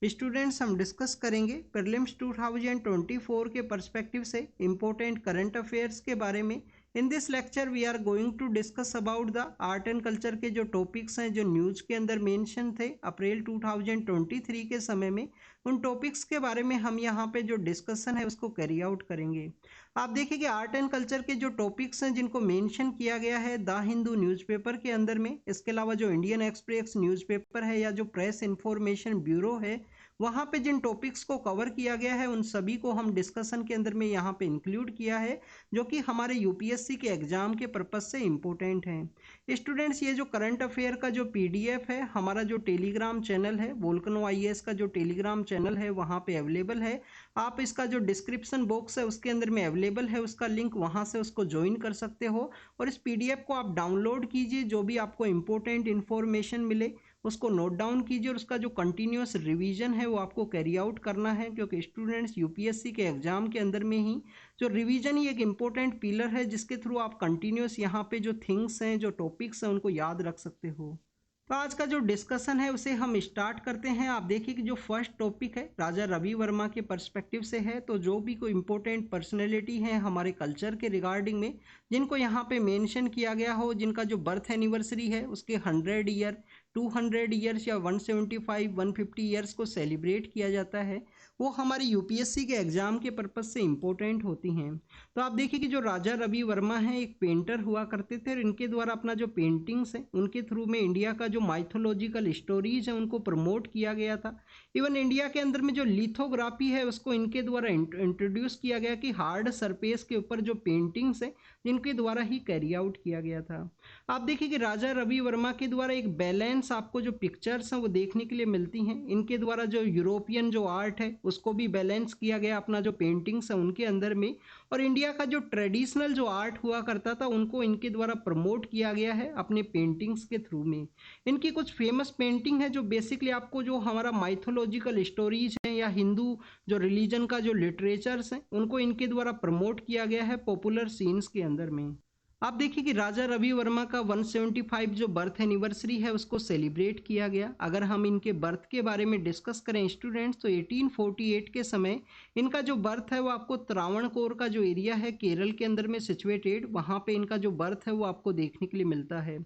Students हम discuss करेंगे prelims 2024 के पर्सपेक्टिव से इम्पोर्टेंट करंट अफेयर्स के बारे में। In this lecture we are going to discuss about the art and culture के जो टॉपिक्स हैं जो न्यूज़ के अंदर मेंशन थे अप्रैल 2023 के समय में, उन टॉपिक्स के बारे में हम यहाँ पे जो डिस्कशन है उसको कैरी आउट करेंगे। आप देखिए कि आर्ट एंड कल्चर के जो टॉपिक्स हैं जिनको मेंशन किया गया है द हिंदू न्यूज़पेपर के अंदर में, इसके अलावा जो इंडियन एक्सप्रेस न्यूज़पेपर है या जो प्रेस इंफॉर्मेशन ब्यूरो है वहाँ पे जिन टॉपिक्स को कवर किया गया है उन सभी को हम डिस्कशन के अंदर में यहाँ पे इंक्लूड किया है, जो कि हमारे यूपीएससी के एग्जाम के पर्पज से इम्पोर्टेंट हैं। स्टूडेंट्स, ये जो करंट अफेयर का जो पीडीएफ है हमारा जो टेलीग्राम चैनल है वोल्केनो आईएएस का जो टेलीग्राम चैनल है वहाँ पे अवेलेबल है। आप इसका जो डिस्क्रिप्शन बॉक्स है उसके अंदर में अवेलेबल है, उसका लिंक वहाँ से उसको ज्वाइन कर सकते हो और इस पीडीएफ को आप डाउनलोड कीजिए। जो भी आपको इम्पोर्टेंट इन्फॉर्मेशन मिले उसको नोट डाउन कीजिए और उसका जो कंटिन्यूस रिवीजन है वो आपको कैरी आउट करना है, क्योंकि स्टूडेंट्स यूपीएससी के एग्जाम के अंदर में ही जो रिवीजन ही एक इम्पोर्टेंट पिलर है जिसके थ्रू आप कंटिन्यूस यहाँ पे जो थिंग्स हैं जो टॉपिक्स हैं उनको याद रख सकते हो। तो आज का जो डिस्कशन है उसे हम स्टार्ट करते हैं। आप देखिए कि जो फर्स्ट टॉपिक है राजा रवि वर्मा के पर्सपेक्टिव से है, तो जो भी कोई इम्पोर्टेंट पर्सनैलिटी है हमारे कल्चर के रिगार्डिंग में जिनको यहाँ पे मेंशन किया गया हो, जिनका जो बर्थ एनिवर्सरी है उसके 100 ईयर 200 ईयर्स या 175 150 ईयर्स को सेलिब्रेट किया जाता है, वो हमारी यूपीएससी के एग्जाम के पर्पज से इम्पोर्टेंट होती हैं। तो आप देखिए कि जो राजा रवि वर्मा हैं एक पेंटर हुआ करते थे और इनके द्वारा अपना जो पेंटिंग्स हैं उनके थ्रू में इंडिया का जो माइथोलॉजिकल स्टोरीज है उनको प्रमोट किया गया था। इवन इंडिया के अंदर में जो लिथोग्राफी है उसको इनके द्वारा इंट्रोड्यूस किया गया कि हार्ड सरफेस के ऊपर जो पेंटिंग्स हैं जिनके द्वारा ही कैरी आउट किया गया था। आप देखिए कि राजा रवि वर्मा के द्वारा एक बैलेंस आपको जो पिक्चर्स हैं वो देखने के लिए मिलती हैं। इनके द्वारा जो यूरोपियन जो आर्ट है उसको भी बैलेंस किया गया अपना जो पेंटिंग्स है उनके अंदर में, और इंडिया का जो ट्रेडिशनल जो आर्ट हुआ करता था उनको इनके द्वारा प्रमोट किया गया है अपने पेंटिंग्स के थ्रू में। इनकी कुछ फेमस पेंटिंग है जो बेसिकली आपको जो हमारा माइथोलॉजिकल स्टोरीज हैं या हिंदू जो रिलीजन का जो लिटरेचर्स हैं उनको इनके द्वारा प्रमोट किया गया है पॉपुलर सीन्स के अंदर में। आप देखिए कि राजा रवि वर्मा का 175 जो बर्थ एनिवर्सरी है उसको सेलिब्रेट किया गया। अगर हम इनके बर्थ के बारे में डिस्कस करें स्टूडेंट्स तो 1848 के समय इनका जो बर्थ है वो आपको त्रावणकोर का जो एरिया है केरल के अंदर में सिचुएटेड, वहाँ पे इनका जो बर्थ है वो आपको देखने के लिए मिलता है।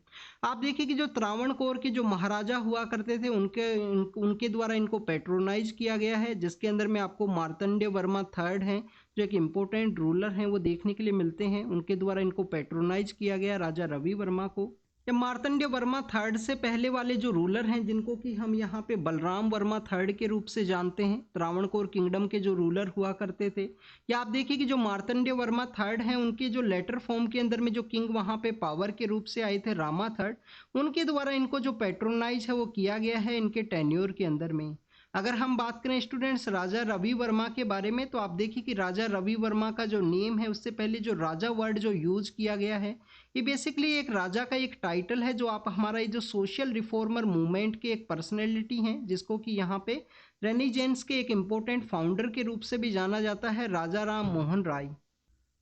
आप देखिए कि जो त्रावणकोर के जो महाराजा हुआ करते थे उनके द्वारा इनको पेट्रोनाइज किया गया है, जिसके अंदर में आपको मार्तंड्य वर्मा थर्ड हैं जो एक इम्पोर्टेंट रूलर हैं वो देखने के लिए मिलते हैं। उनके द्वारा इनको पेट्रोनाइज किया गया राजा रवि वर्मा को। या मार्तंड्य वर्मा थर्ड से पहले वाले जो रूलर हैं जिनको कि हम यहाँ पे बलराम वर्मा थर्ड के रूप से जानते हैं, त्रावणकोर किंगडम के जो रूलर हुआ करते थे। या आप देखिए कि जो मार्तंड्य वर्मा थर्ड हैं उनके जो लेटर फॉर्म के अंदर में जो किंग वहाँ पे पावर के रूप से आए थे रामा थर्ड, उनके द्वारा इनको जो पेट्रोनाइज है वो किया गया है इनके टेन्योर के अंदर में। अगर हम बात करें स्टूडेंट्स राजा रवि वर्मा के बारे में तो आप देखिए कि राजा रवि वर्मा का जो नेम है उससे पहले जो राजा वर्ड जो यूज किया गया है ये बेसिकली एक राजा का एक टाइटल है जो आप हमारा ये जो सोशल रिफॉर्मर मूवमेंट के एक पर्सनैलिटी हैं जिसको कि यहाँ पे रेनेजेंस के एक इम्पोर्टेंट फाउंडर के रूप से भी जाना जाता है, राजा राम मोहन राय।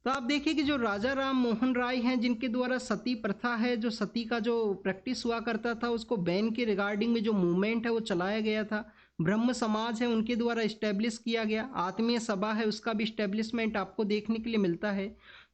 तो आप देखिए कि जो राजा राम मोहन राय हैं जिनके द्वारा सती प्रथा है, जो सती का जो प्रैक्टिस हुआ करता था उसको बैन के रिगार्डिंग में जो मूवमेंट है वो चलाया गया था। ब्रह्म समाज है उनके द्वारा इस्टेब्लिश किया गया। आत्मीय सभा है उसका भी इस्टेब्लिशमेंट आपको देखने के लिए मिलता है।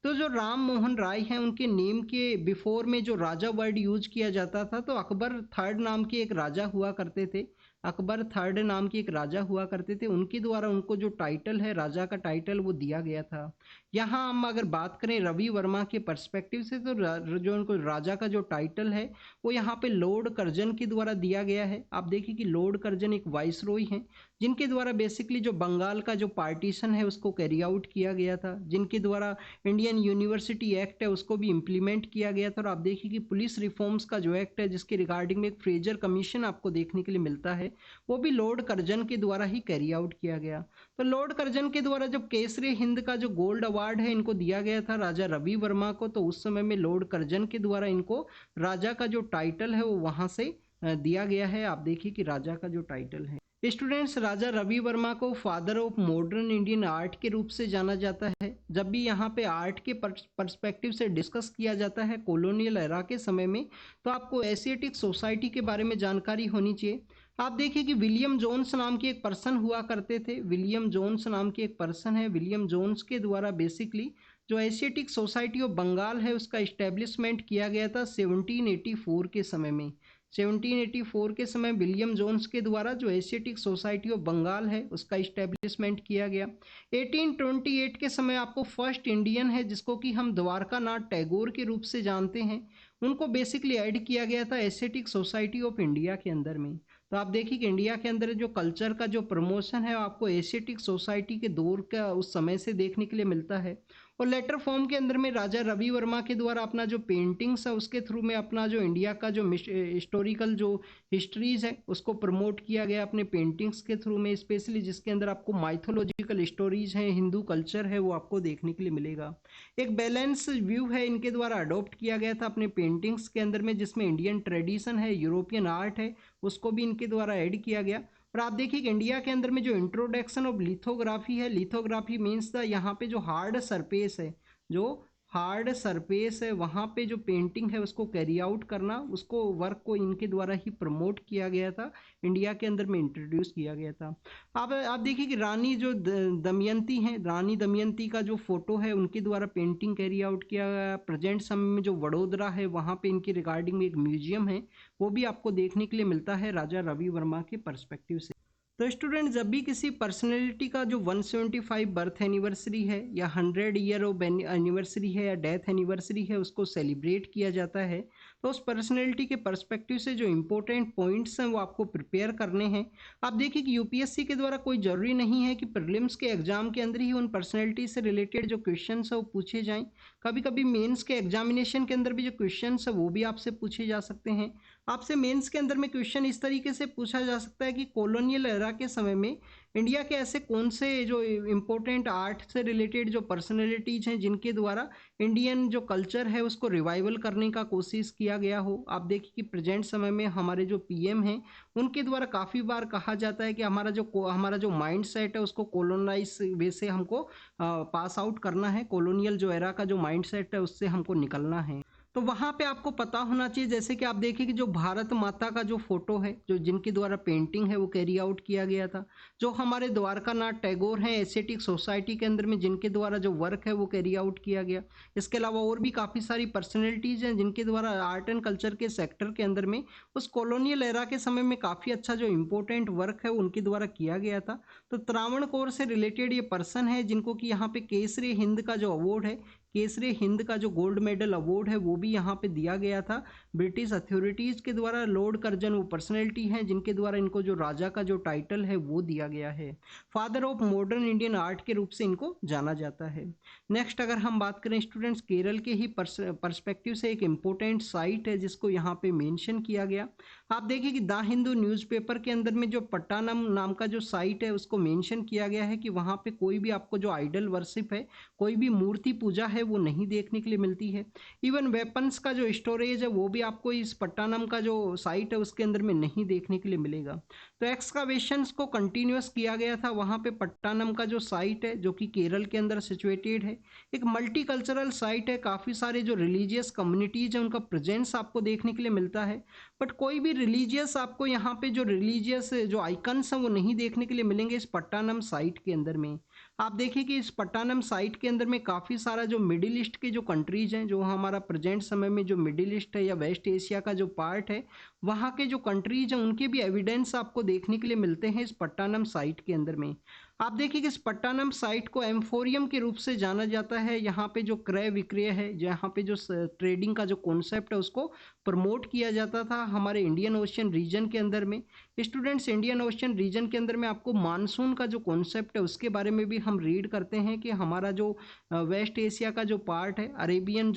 तो जो राम मोहन राय हैं उनके नेम के बिफोर में जो राजा वर्ड यूज किया जाता था तो अकबर थर्ड नाम के एक राजा हुआ करते थे। अकबर थर्ड नाम के एक राजा हुआ करते थे, उनके द्वारा उनको जो टाइटल है राजा का टाइटल वो दिया गया था। यहाँ हम अगर बात करें रवि वर्मा के पर्सपेक्टिव से तो जो उनको राजा का जो टाइटल है वो यहाँ पे लॉर्ड कर्जन के द्वारा दिया गया है। आप देखिए कि लॉर्ड कर्जन एक वाइसरॉय हैं जिनके द्वारा बेसिकली जो बंगाल का जो पार्टीशन है उसको कैरी आउट किया गया था, जिनके द्वारा इंडियन यूनिवर्सिटी एक्ट है उसको भी इम्प्लीमेंट किया गया था। और आप देखिए कि पुलिस रिफॉर्म्स का जो एक्ट है जिसके रिगार्डिंग में एक फ्रेजर कमीशन आपको देखने के लिए मिलता है वो भी लॉर्ड कर्जन के द्वारा ही कैरी आउट किया गया। तो लॉर्ड कर्जन के द्वारा जब केसरी हिंद का जो गोल्ड अवार्ड है इनको दिया गया था राजा रवि वर्मा को, तो उस समय में लॉर्ड कर्जन के द्वारा इनको राजा का जो टाइटल है वो वहां से दिया गया है। आप देखिए कि राजा का जो टाइटल है। स्टूडेंट्स, राजा रवि वर्मा को father of modern Indian art के रूप से जाना जाता है। जब भी यहाँ पे आर्ट के पर्सपेक्टिव से डिस्कस किया जाता है कॉलोनियल एरा के समय में तो आपको एशियाटिक सोसाइटी के बारे में जानकारी होनी चाहिए। आप देखिए कि विलियम जोन्स नाम के एक पर्सन हुआ करते थे। विलियम जोन्स नाम के एक पर्सन है। विलियम जोन्स के द्वारा बेसिकली जो एशियाटिक सोसाइटी ऑफ बंगाल है उसका इस्टेब्लिशमेंट किया गया था 1784 के समय में। 1784 के समय विलियम जोन्स के द्वारा जो एशियाटिक सोसाइटी ऑफ बंगाल है उसका इस्टेब्लिशमेंट किया गया। 1828 के समय आपको फर्स्ट इंडियन है जिसको कि हम द्वारका नाथ टैगोर के रूप से जानते हैं, उनको बेसिकली ऐड किया गया था एशियाटिक सोसाइटी ऑफ इंडिया के अंदर में। तो आप देखिए कि इंडिया के अंदर जो कल्चर का जो प्रमोशन है आपको एशियाटिक सोसाइटी के दौर का उस समय से देखने के लिए मिलता है। और लेटर फॉर्म के अंदर में राजा रवि वर्मा के द्वारा अपना जो पेंटिंग्स है उसके थ्रू में अपना जो इंडिया का जो हिस्टोरिकल जो हिस्ट्रीज है उसको प्रमोट किया गया अपने पेंटिंग्स के थ्रू में, स्पेशली जिसके अंदर आपको माइथोलॉजिकल स्टोरीज हैं, हिंदू कल्चर है वो आपको देखने के लिए मिलेगा। एक बैलेंस व्यू है इनके द्वारा अडॉप्ट किया गया था अपने पेंटिंग्स के अंदर में, जिसमें इंडियन ट्रेडिशन है, यूरोपियन आर्ट है, उसको भी इनके द्वारा ऐड किया गया। और आप देखिए कि इंडिया के अंदर में जो इंट्रोडक्शन ऑफ लिथोग्राफी है, लिथोग्राफी मीन्स द यहाँ पे जो हार्ड सरफेस है, जो हार्ड सरफेस है वहाँ पे जो पेंटिंग है उसको कैरी आउट करना, उसको वर्क को इनके द्वारा ही प्रमोट किया गया था, इंडिया के अंदर में इंट्रोड्यूस किया गया था। अब आप देखिए कि रानी जो दमयंती हैं, रानी दमयंती का जो फोटो है उनके द्वारा पेंटिंग कैरी आउट किया गया। प्रेजेंट समय में जो वडोदरा है वहाँ पे इनके रिगार्डिंग एक म्यूजियम है, वो भी आपको देखने के लिए मिलता है राजा रवि वर्मा के पर्सपेक्टिव से। तो स्टूडेंट जब भी किसी पर्सनैलिटी का जो 175 बर्थ एनिवर्सरी है या 100 ईयर ऑफ एनिवर्सरी है या डेथ एनिवर्सरी है उसको सेलिब्रेट किया जाता है, तो उस पर्सनैलिटी के पर्सपेक्टिव से जो इम्पोर्टेंट पॉइंट्स हैं वो आपको प्रिपेयर करने हैं। आप देखिए कि यूपीएससी के द्वारा कोई ज़रूरी नहीं है कि प्रीलिम्स के एग्जाम के अंदर ही उन पर्सनैलिटी से रिलेटेड जो क्वेश्चन है वो पूछे जाएँ। कभी कभी मेंस के एग्जामिनेशन के अंदर भी जो क्वेश्चन है वो भी आपसे पूछे जा सकते हैं। आपसे मेंस के अंदर में क्वेश्चन इस तरीके से पूछा जा सकता है कि कॉलोनियल एरा के समय में इंडिया के ऐसे कौन से जो इम्पोर्टेंट आर्ट से रिलेटेड जो पर्सनैलिटीज हैं जिनके द्वारा इंडियन जो कल्चर है उसको रिवाइवल करने का कोशिश किया गया हो। आप देखिए कि प्रेजेंट समय में हमारे जो पीएम हैं उनके द्वारा काफ़ी बार कहा जाता है कि हमारा जो माइंड सेट है उसको कॉलोनाइज वे से हमको पास आउट करना है, कॉलोनियल जो एरा का जो माइंड सेट है उससे हमको निकलना है। तो वहाँ पे आपको पता होना चाहिए, जैसे कि आप देखिए कि जो भारत माता का जो फोटो है जो जिनके द्वारा पेंटिंग है वो कैरी आउट किया गया था, जो हमारे द्वारका नाथ टैगोर हैं एशियाटिक सोसाइटी के अंदर में जिनके द्वारा जो वर्क है वो कैरी आउट किया गया। इसके अलावा और भी काफ़ी सारी पर्सनैलिटीज़ हैं जिनके द्वारा आर्ट एंड कल्चर के सेक्टर के अंदर में उस कॉलोनियल एरा के समय में काफ़ी अच्छा जो इम्पोर्टेंट वर्क है उनके द्वारा किया गया था। तो त्रावणकोर से रिलेटेड ये पर्सन है जिनको कि यहाँ पे केसरी हिंद का जो अवार्ड है, केसरी हिंद का जो गोल्ड मेडल अवार्ड है वो भी यहाँ पे दिया गया था ब्रिटिश अथॉरिटीज़ के द्वारा। लॉर्ड कर्जन वो पर्सनैलिटी हैं जिनके द्वारा इनको जो राजा का जो टाइटल है वो दिया गया है। Father of modern Indian art के रूप से इनको जाना जाता है। नेक्स्ट अगर हम बात करें स्टूडेंट्स, केरल के ही पर्सपेक्टिव से एक इम्पोर्टेंट साइट है जिसको यहाँ पे मेंशन किया गया। आप देखिए कि द हिंदू न्यूज़पेपर के अंदर में जो पट्टानम नाम का जो साइट है उसको मेंशन किया गया है कि वहाँ पे कोई भी आपको जो आइडल वर्शिप है, कोई भी मूर्ति पूजा है वो नहीं देखने के लिए मिलती है। इवन वेपन्स का जो स्टोरेज है वो भी आपको इस पट्टानम का जो साइट है उसके अंदर में नहीं देखने के लिए मिलेगा। तो एक्सकावेशंस को कंटिन्यूस किया गया था वहाँ पे पट्टानम का जो साइट है जो कि केरल के अंदर सिचुएटेड है। एक मल्टी कल्चरल साइट है, काफ़ी सारे जो रिलीजियस कम्युनिटीज हैं उनका प्रेजेंस आपको देखने के लिए मिलता है, बट कोई भी रिलीजियस आपको यहाँ पे जो रिलीजियस जो आइकन्स हैं वो नहीं देखने के लिए मिलेंगे इस पट्टानम साइट के अंदर में। आप देखिए कि इस पट्टानम साइट के अंदर में काफ़ी सारा जो मिडिल ईस्ट के जो कंट्रीज हैं, जो हमारा प्रेजेंट समय में जो मिडिल ईस्ट है या वेस्ट एशिया का जो पार्ट है वहाँ के जो कंट्रीज हैं उनके भी एविडेंस आपको देखने के लिए मिलते हैं इस पट्टानम साइट के अंदर में। आप देखिए कि इस पट्टानम साइट को एम्फोरियम के रूप से जाना जाता है। यहाँ पे जो क्रय विक्रय है, यहाँ पे जो ट्रेडिंग का जो कॉन्सेप्ट है उसको प्रमोट किया जाता था हमारे इंडियन ओशियन रीजन के अंदर में। स्टूडेंट्स इंडियन ओशियन रीजन के अंदर में आपको मानसून का जो कॉन्सेप्ट है उसके बारे में भी हम रीड करते हैं कि हमारा जो वेस्ट एशिया का जो पार्ट है, अरेबियन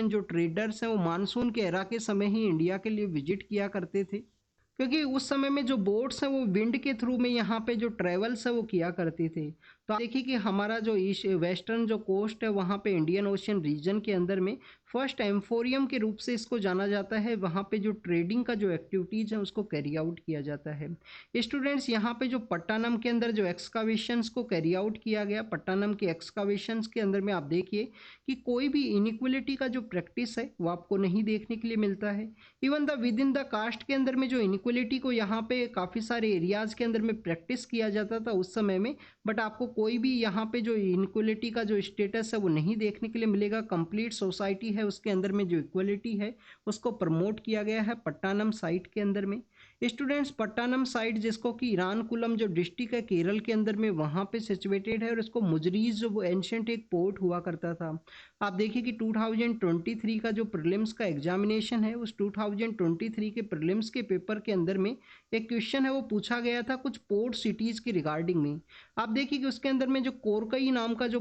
जो ट्रेडर्स हैं वो मानसून के एरा के समय ही इंडिया के लिए विजिट किया करते थे, क्योंकि उस समय में जो बोट्स हैं वो विंड के थ्रू में यहाँ पे जो ट्रेवल्स है वो किया करते थे। तो आप देखिए कि हमारा जो ईस्ट वेस्टर्न जो कोस्ट है वहाँ पे इंडियन ओशियन रीजन के अंदर में फर्स्ट एम्फोरियम के रूप से इसको जाना जाता है। वहाँ पे जो ट्रेडिंग का जो एक्टिविटीज़ है उसको कैरी आउट किया जाता है। स्टूडेंट्स, यहाँ पे जो पट्टानम के अंदर जो एक्सकावेशंस को कैरी आउट किया गया, पट्टानम के एक्सकावेशंस के अंदर में आप देखिए कि कोई भी इनइक्वलिटी का जो प्रैक्टिस है वो आपको नहीं देखने के लिए मिलता है। Even the within the caste के अंदर में जो इनइक्वलिटी को यहाँ पे काफ़ी सारे एरियाज़ के अंदर में प्रैक्टिस किया जाता था उस समय में, बट आपको कोई भी यहाँ पे जो इनइक्वलिटी का जो स्टेटस है वो नहीं देखने के लिए मिलेगा। कंप्लीट सोसाइटी है उसके अंदर में जो इक्वलिटी है उसको प्रमोट किया गया है पट्टानम साइट के अंदर में। स्टूडेंट्स, पट्टानम साइट जिसको कि ईरानकुलम जो डिस्ट्रिक्ट है केरल के अंदर में वहाँ पे सिचुएटेड है, और इसको मुजरीज जो एंशंट एक पोर्ट हुआ करता था। आप देखिए कि 2023 का जो प्रीलिम्स का एग्जामिनेशन है उस 2023 के प्रीलिम्स के पेपर के अंदर में एक क्वेश्चन है वो पूछा गया था कुछ पोर्ट सिटीज़ की रिगार्डिंग में। आप देखिए कि उसके अंदर में जो कोरकई नाम का जो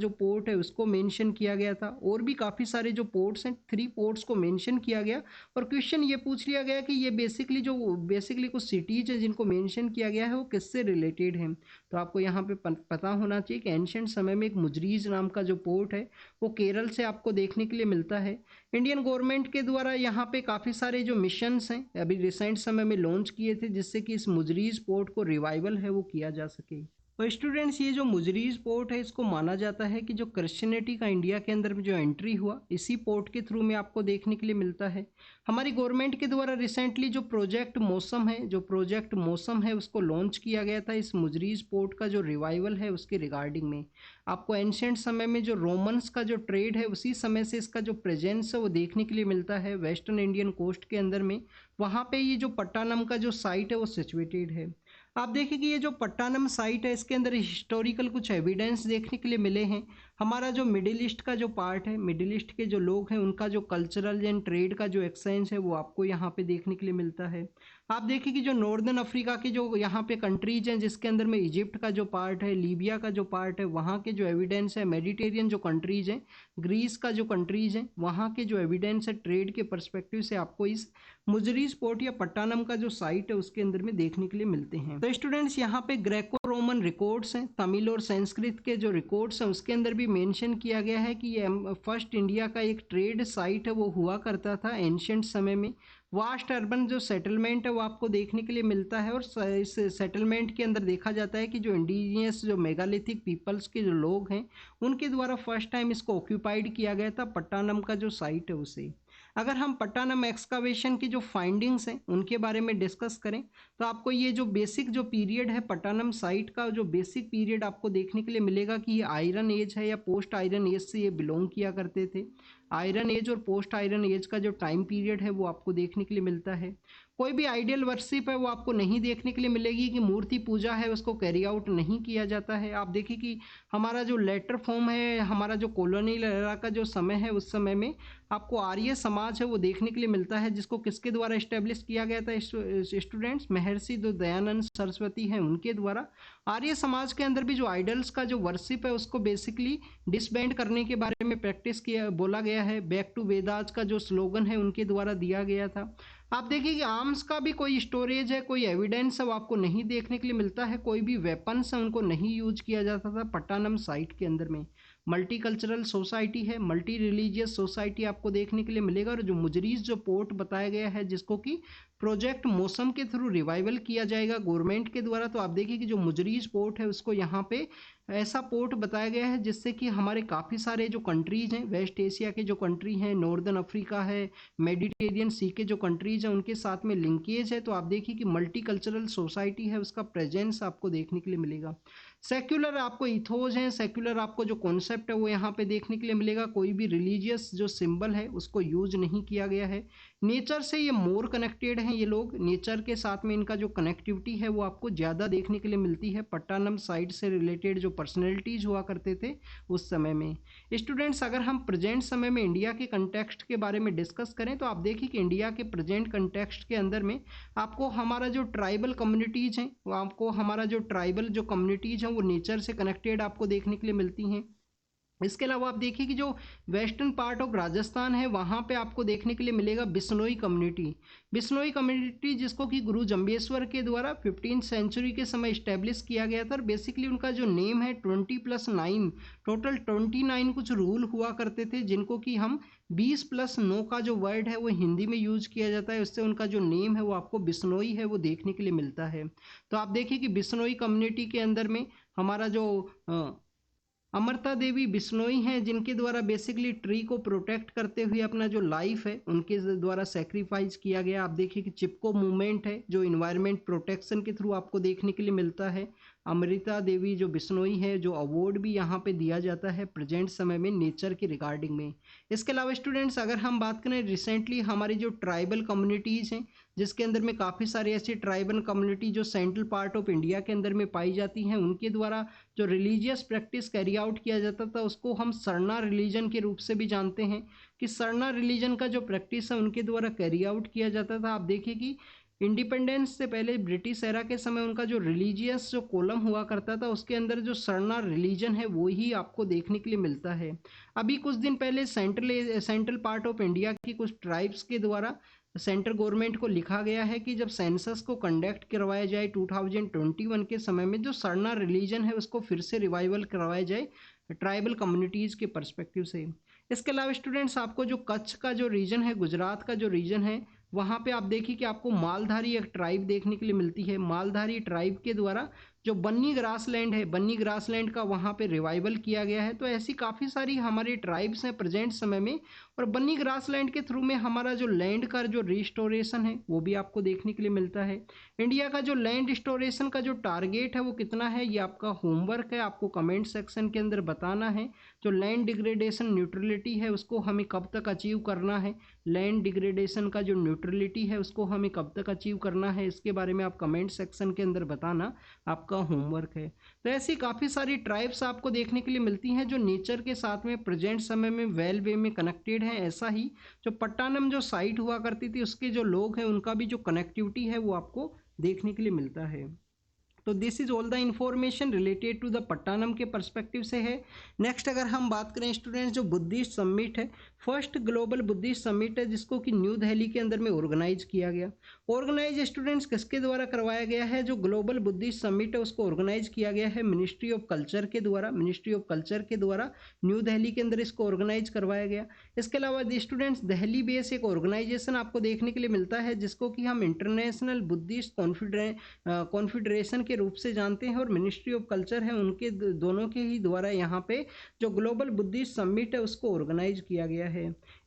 पोर्ट है, उसको मेंशन किया गया था, और भी काफ़ी सारे जो पोर्ट्स हैं 3 पोर्ट्स को मेंशन किया गया, और क्वेश्चन ये पूछ लिया गया कि ये बेसिकली कुछ सिटीज है जिनको मेंशन किया गया है वो किससे रिलेटेड है। तो आपको यहाँ पे पता होना चाहिए कि एंशिएंट समय में एक मुजरीज नाम का जो पोर्ट है वो केरल से आपको देखने के लिए मिलता है। इंडियन गवर्नमेंट के द्वारा यहाँ पे काफ़ी सारे जो मिशंस हैं अभी रिसेंट समय में लॉन्च किए थे जिससे कि इस मुजरीज पोर्ट को रिवाइवल है वो किया जा सके। और स्टूडेंट्स, ये जो मुजरीज पोर्ट है इसको माना जाता है कि जो क्रिश्चियनिटी का इंडिया के अंदर में जो एंट्री हुआ इसी पोर्ट के थ्रू में आपको देखने के लिए मिलता है। हमारी गवर्नमेंट के द्वारा रिसेंटली जो प्रोजेक्ट मौसम है उसको लॉन्च किया गया था इस मुजरीज पोर्ट का जो रिवाइवल है उसके रिगार्डिंग में। आपको एंशिएंट समय में जो रोमन्स का जो ट्रेड है उसी समय से इसका जो प्रेजेंस है वो देखने के लिए मिलता है वेस्टर्न इंडियन कोस्ट के अंदर में। वहाँ पे ये जो पट्टानम का जो साइट है वो सिचुएटेड है। आप देखिए कि ये जो पट्टानम साइट है इसके अंदर हिस्टोरिकल कुछ एविडेंस देखने के लिए मिले हैं। हमारा जो मिडिल ईस्ट का जो पार्ट है, मिडिल ईस्ट के जो लोग हैं उनका जो कल्चरल एंड ट्रेड का जो एक्सचेंज है वो आपको यहाँ पे देखने के लिए मिलता है। आप देखिए कि जो नॉर्दर्न अफ्रीका के जो यहाँ पे कंट्रीज हैं जिसके अंदर में इजिप्ट का जो पार्ट है, लीबिया का जो पार्ट है, वहाँ के जो एविडेंस है, मेडिटेरियन जो कंट्रीज हैं, ग्रीस का जो कंट्रीज हैं, वहाँ के जो एविडेंस है ट्रेड के परस्पेक्टिव से आपको इस मुजरीज पोर्ट या पट्टानम का जो साइट है उसके अंदर में देखने के लिए मिलते हैं। तो स्टूडेंट्स, यहाँ पे ग्रेको रोमन रिकॉर्ड्स हैं, तमिल और संस्कृत के जो रिकॉर्ड्स हैं उसके अंदर भी मेंशन किया गया है कि ये फर्स्ट इंडिया का एक ट्रेड साइट है वो हुआ करता था एंशिएंट समय में। वास्ट अर्बन जो सेटलमेंट है वो आपको देखने के लिए मिलता है, और इस सेटलमेंट के अंदर देखा जाता है कि जो इंडिजिनियस जो मेगालिथिक पीपल्स के जो लोग हैं उनके द्वारा फर्स्ट टाइम इसको ऑक्यूपाइड किया गया था पट्टानम का जो साइट है उसे। अगर हम पट्टानम एक्सकावेशन की जो फाइंडिंग्स हैं उनके बारे में डिस्कस करें तो आपको ये जो बेसिक जो पीरियड है पट्टानम साइट का जो बेसिक पीरियड आपको देखने के लिए मिलेगा कि ये आयरन एज है या पोस्ट आयरन एज से ये बिलोंग किया करते थे। आयरन एज और पोस्ट आयरन एज का जो टाइम पीरियड है वो आपको देखने के लिए मिलता है। कोई भी आइडियल वर्शिप है वो आपको नहीं देखने के लिए मिलेगी कि मूर्ति पूजा है उसको कैरी आउट नहीं किया जाता है। आप देखिए कि हमारा जो लेटर फॉर्म है, हमारा जो कॉलोनियल एरा का जो समय है उस समय में आपको आर्य समाज है वो देखने के लिए मिलता है जिसको किसके द्वारा इस्टेब्लिश किया गया था स्टूडेंट्स, महर्षि जो दयानंद सरस्वती हैं उनके द्वारा। आर्य समाज के अंदर भी जो आइडल्स का जो वर्शिप है उसको बेसिकली डिसबैंड करने के बारे में प्रैक्टिस किया बोला गया है। बैक टू वेदास का जो स्लोगन है उनके द्वारा दिया गया था। आप देखिए कि आर्म्स का भी कोई स्टोरेज है, कोई एविडेंस है वो आपको नहीं देखने के लिए मिलता है। कोई भी वेपन्स है उनको नहीं यूज किया जाता था पट्टानम साइट के अंदर में। मल्टी कल्चरल सोसाइटी है, मल्टी रिलीजियस सोसाइटी आपको देखने के लिए मिलेगा। और जो मुजरीज जो पोर्ट बताया गया है जिसको कि प्रोजेक्ट मौसम के थ्रू रिवाइवल किया जाएगा गवर्नमेंट के द्वारा, तो आप देखिए कि जो मुजरीज पोर्ट है उसको यहाँ पे ऐसा पोर्ट बताया गया है जिससे कि हमारे काफ़ी सारे जो कंट्रीज हैं, वेस्ट एशिया के जो कंट्री हैं, नॉर्दर्न अफ्रीका है, मेडिटेरियन सी के जो कंट्रीज हैं उनके साथ में लिंकेज है। तो आप देखिए कि मल्टी कल्चरल सोसाइटी है उसका प्रेजेंस आपको देखने के लिए मिलेगा। सेक्युलर आपको इथोज हैं, सेक्युलर आपको जो कॉन्सेप्ट है वो यहाँ पे देखने के लिए मिलेगा। कोई भी रिलीजियस जो सिंबल है उसको यूज नहीं किया गया है। नेचर से ये मोर कनेक्टेड हैं, ये लोग नेचर के साथ में इनका जो कनेक्टिविटी है वो आपको ज़्यादा देखने के लिए मिलती है। पट्टानम साइट से रिलेटेड जो पर्सनैलिटीज हुआ करते थे उस समय में। स्टूडेंट्स, अगर हम प्रेजेंट समय में इंडिया के कंटेक्स्ट के बारे में डिस्कस करें तो आप देखिए कि इंडिया के प्रेजेंट कंटेक्स्ट के अंदर में आपको हमारा जो ट्राइबल कम्युनिटीज़ हैं वो आपको हमारा जो ट्राइबल जो कम्युनिटीज़ हैं वो नेचर से कनेक्टेड आपको देखने के लिए मिलती हैं। इसके अलावा आप देखिए कि जो वेस्टर्न पार्ट ऑफ राजस्थान है वहाँ पे आपको देखने के लिए मिलेगा बिश्नोई कम्युनिटी। बिश्नोई कम्युनिटी जिसको कि गुरु जम्बेश्वर के द्वारा 15वीं सेंचुरी के समय इस्टेब्लिश किया गया था, और बेसिकली उनका जो नेम है 20+9, टोटल 29 कुछ रूल हुआ करते थे, जिनको कि हम 20+9 का जो वर्ड है वो हिंदी में यूज किया जाता है, उससे उनका जो नेम है वो आपको बिश्नोई है वो देखने के लिए मिलता है। तो आप देखिए कि बिश्नोई कम्युनिटी के अंदर में हमारा जो अमृता देवी बिश्नोई हैं, जिनके द्वारा बेसिकली ट्री को प्रोटेक्ट करते हुए अपना जो लाइफ है उनके द्वारा सेक्रीफाइस किया गया। आप देखिए कि चिपको मूवमेंट है जो इन्वायरमेंट प्रोटेक्शन के थ्रू आपको देखने के लिए मिलता है। अमृता देवी जो बिश्नोई है, जो अवार्ड भी यहाँ पे दिया जाता है प्रेजेंट समय में नेचर के रिगार्डिंग में। इसके अलावा स्टूडेंट्स अगर हम बात करें रिसेंटली हमारी जो ट्राइबल कम्युनिटीज़ हैं, जिसके अंदर में काफ़ी सारे ऐसी ट्राइबल कम्युनिटी जो सेंट्रल पार्ट ऑफ इंडिया के अंदर में पाई जाती हैं, उनके द्वारा जो रिलीजियस प्रैक्टिस कैरी आउट किया जाता था उसको हम सरना रिलीजन के रूप से भी जानते हैं, कि सरना रिलीजन का जो प्रैक्टिस है उनके द्वारा कैरी आउट किया जाता था। आप देखिए कि इंडिपेंडेंस से पहले ब्रिटिश एरा के समय उनका जो रिलीजियस जो कॉलम हुआ करता था उसके अंदर जो सरना रिलीजन है वो ही आपको देखने के लिए मिलता है। अभी कुछ दिन पहले सेंट्रल पार्ट ऑफ इंडिया की कुछ ट्राइब्स के द्वारा सेंट्रल गवर्नमेंट को लिखा गया है कि जब सेंसस को कंडक्ट करवाया जाए 2021 के समय में, जो सरना रिलीजन है उसको फिर से रिवाइवल करवाया जाए ट्राइबल कम्युनिटीज़ के पर्सपेक्टिव से। इसके अलावा स्टूडेंट्स आपको जो कच्छ का जो रीजन है, गुजरात का जो रीजन है, वहाँ पे आप देखिए कि आपको मालधारी एक ट्राइब देखने के लिए मिलती है। मालधारी ट्राइब के द्वारा जो बन्नी ग्रासलैंड है, बन्नी ग्रासलैंड का वहाँ पे रिवाइवल किया गया है। तो ऐसी काफ़ी सारी हमारी ट्राइब्स हैं प्रेजेंट समय में, और बन्नी ग्रासलैंड के थ्रू में हमारा जो लैंड का जो रिस्टोरेशन है वो भी आपको देखने के लिए मिलता है। इंडिया का जो लैंड रिस्टोरेशन का जो टारगेट है वो कितना है, ये आपका होमवर्क है, आपको कमेंट सेक्शन के अंदर बताना है। जो लैंड डिग्रेडेशन न्यूट्रलिटी है उसको हमें कब तक अचीव करना है, लैंड डिग्रेडेशन का जो न्यूट्रलिटी है उसको हमें कब तक अचीव करना है, इसके बारे में आप कमेंट सेक्शन के अंदर बताना, आपका होमवर्क है। तो ऐसी काफ़ी सारी ट्राइब्स आपको देखने के लिए मिलती हैं जो नेचर के साथ में प्रेजेंट समय में वेल वे में कनेक्टेड है। ऐसा ही जो पट्टानम जो साइट हुआ करती थी उसके जो लोग हैं उनका भी जो कनेक्टिविटी है वो आपको देखने के लिए मिलता है। तो this is all the information related to the पट्टानम के पर्सपेक्टिव से है। नेक्स्ट अगर हम बात करें स्टूडेंट्स, जो बुद्धिस्ट समिट है, फर्स्ट ग्लोबल बुद्धिस्ट समिट है जिसको कि न्यू दिल्ली के अंदर में ऑर्गेनाइज किया गया। ऑर्गेनाइज स्टूडेंट्स किसके द्वारा करवाया गया है, जो ग्लोबल बुद्धिस्ट समिट है उसको ऑर्गेनाइज किया गया है मिनिस्ट्री ऑफ कल्चर के द्वारा। मिनिस्ट्री ऑफ कल्चर के द्वारा न्यू दिल्ली के अंदर इसको ऑर्गेनाइज करवाया गया। इसके अलावा स्टूडेंट्स दिल्ली बेस एक ऑर्गेनाइजेशन आपको देखने के लिए मिलता है जिसको कि हम इंटरनेशनल बुद्धिस्ट कॉन्फेडरेशन के रूप से जानते हैं, और मिनिस्ट्री ऑफ कल्चर है उनके दोनों के ही द्वारा यहाँ पे जो ग्लोबल बुद्धिस्ट समिट है उसको ऑर्गेनाइज किया गया है।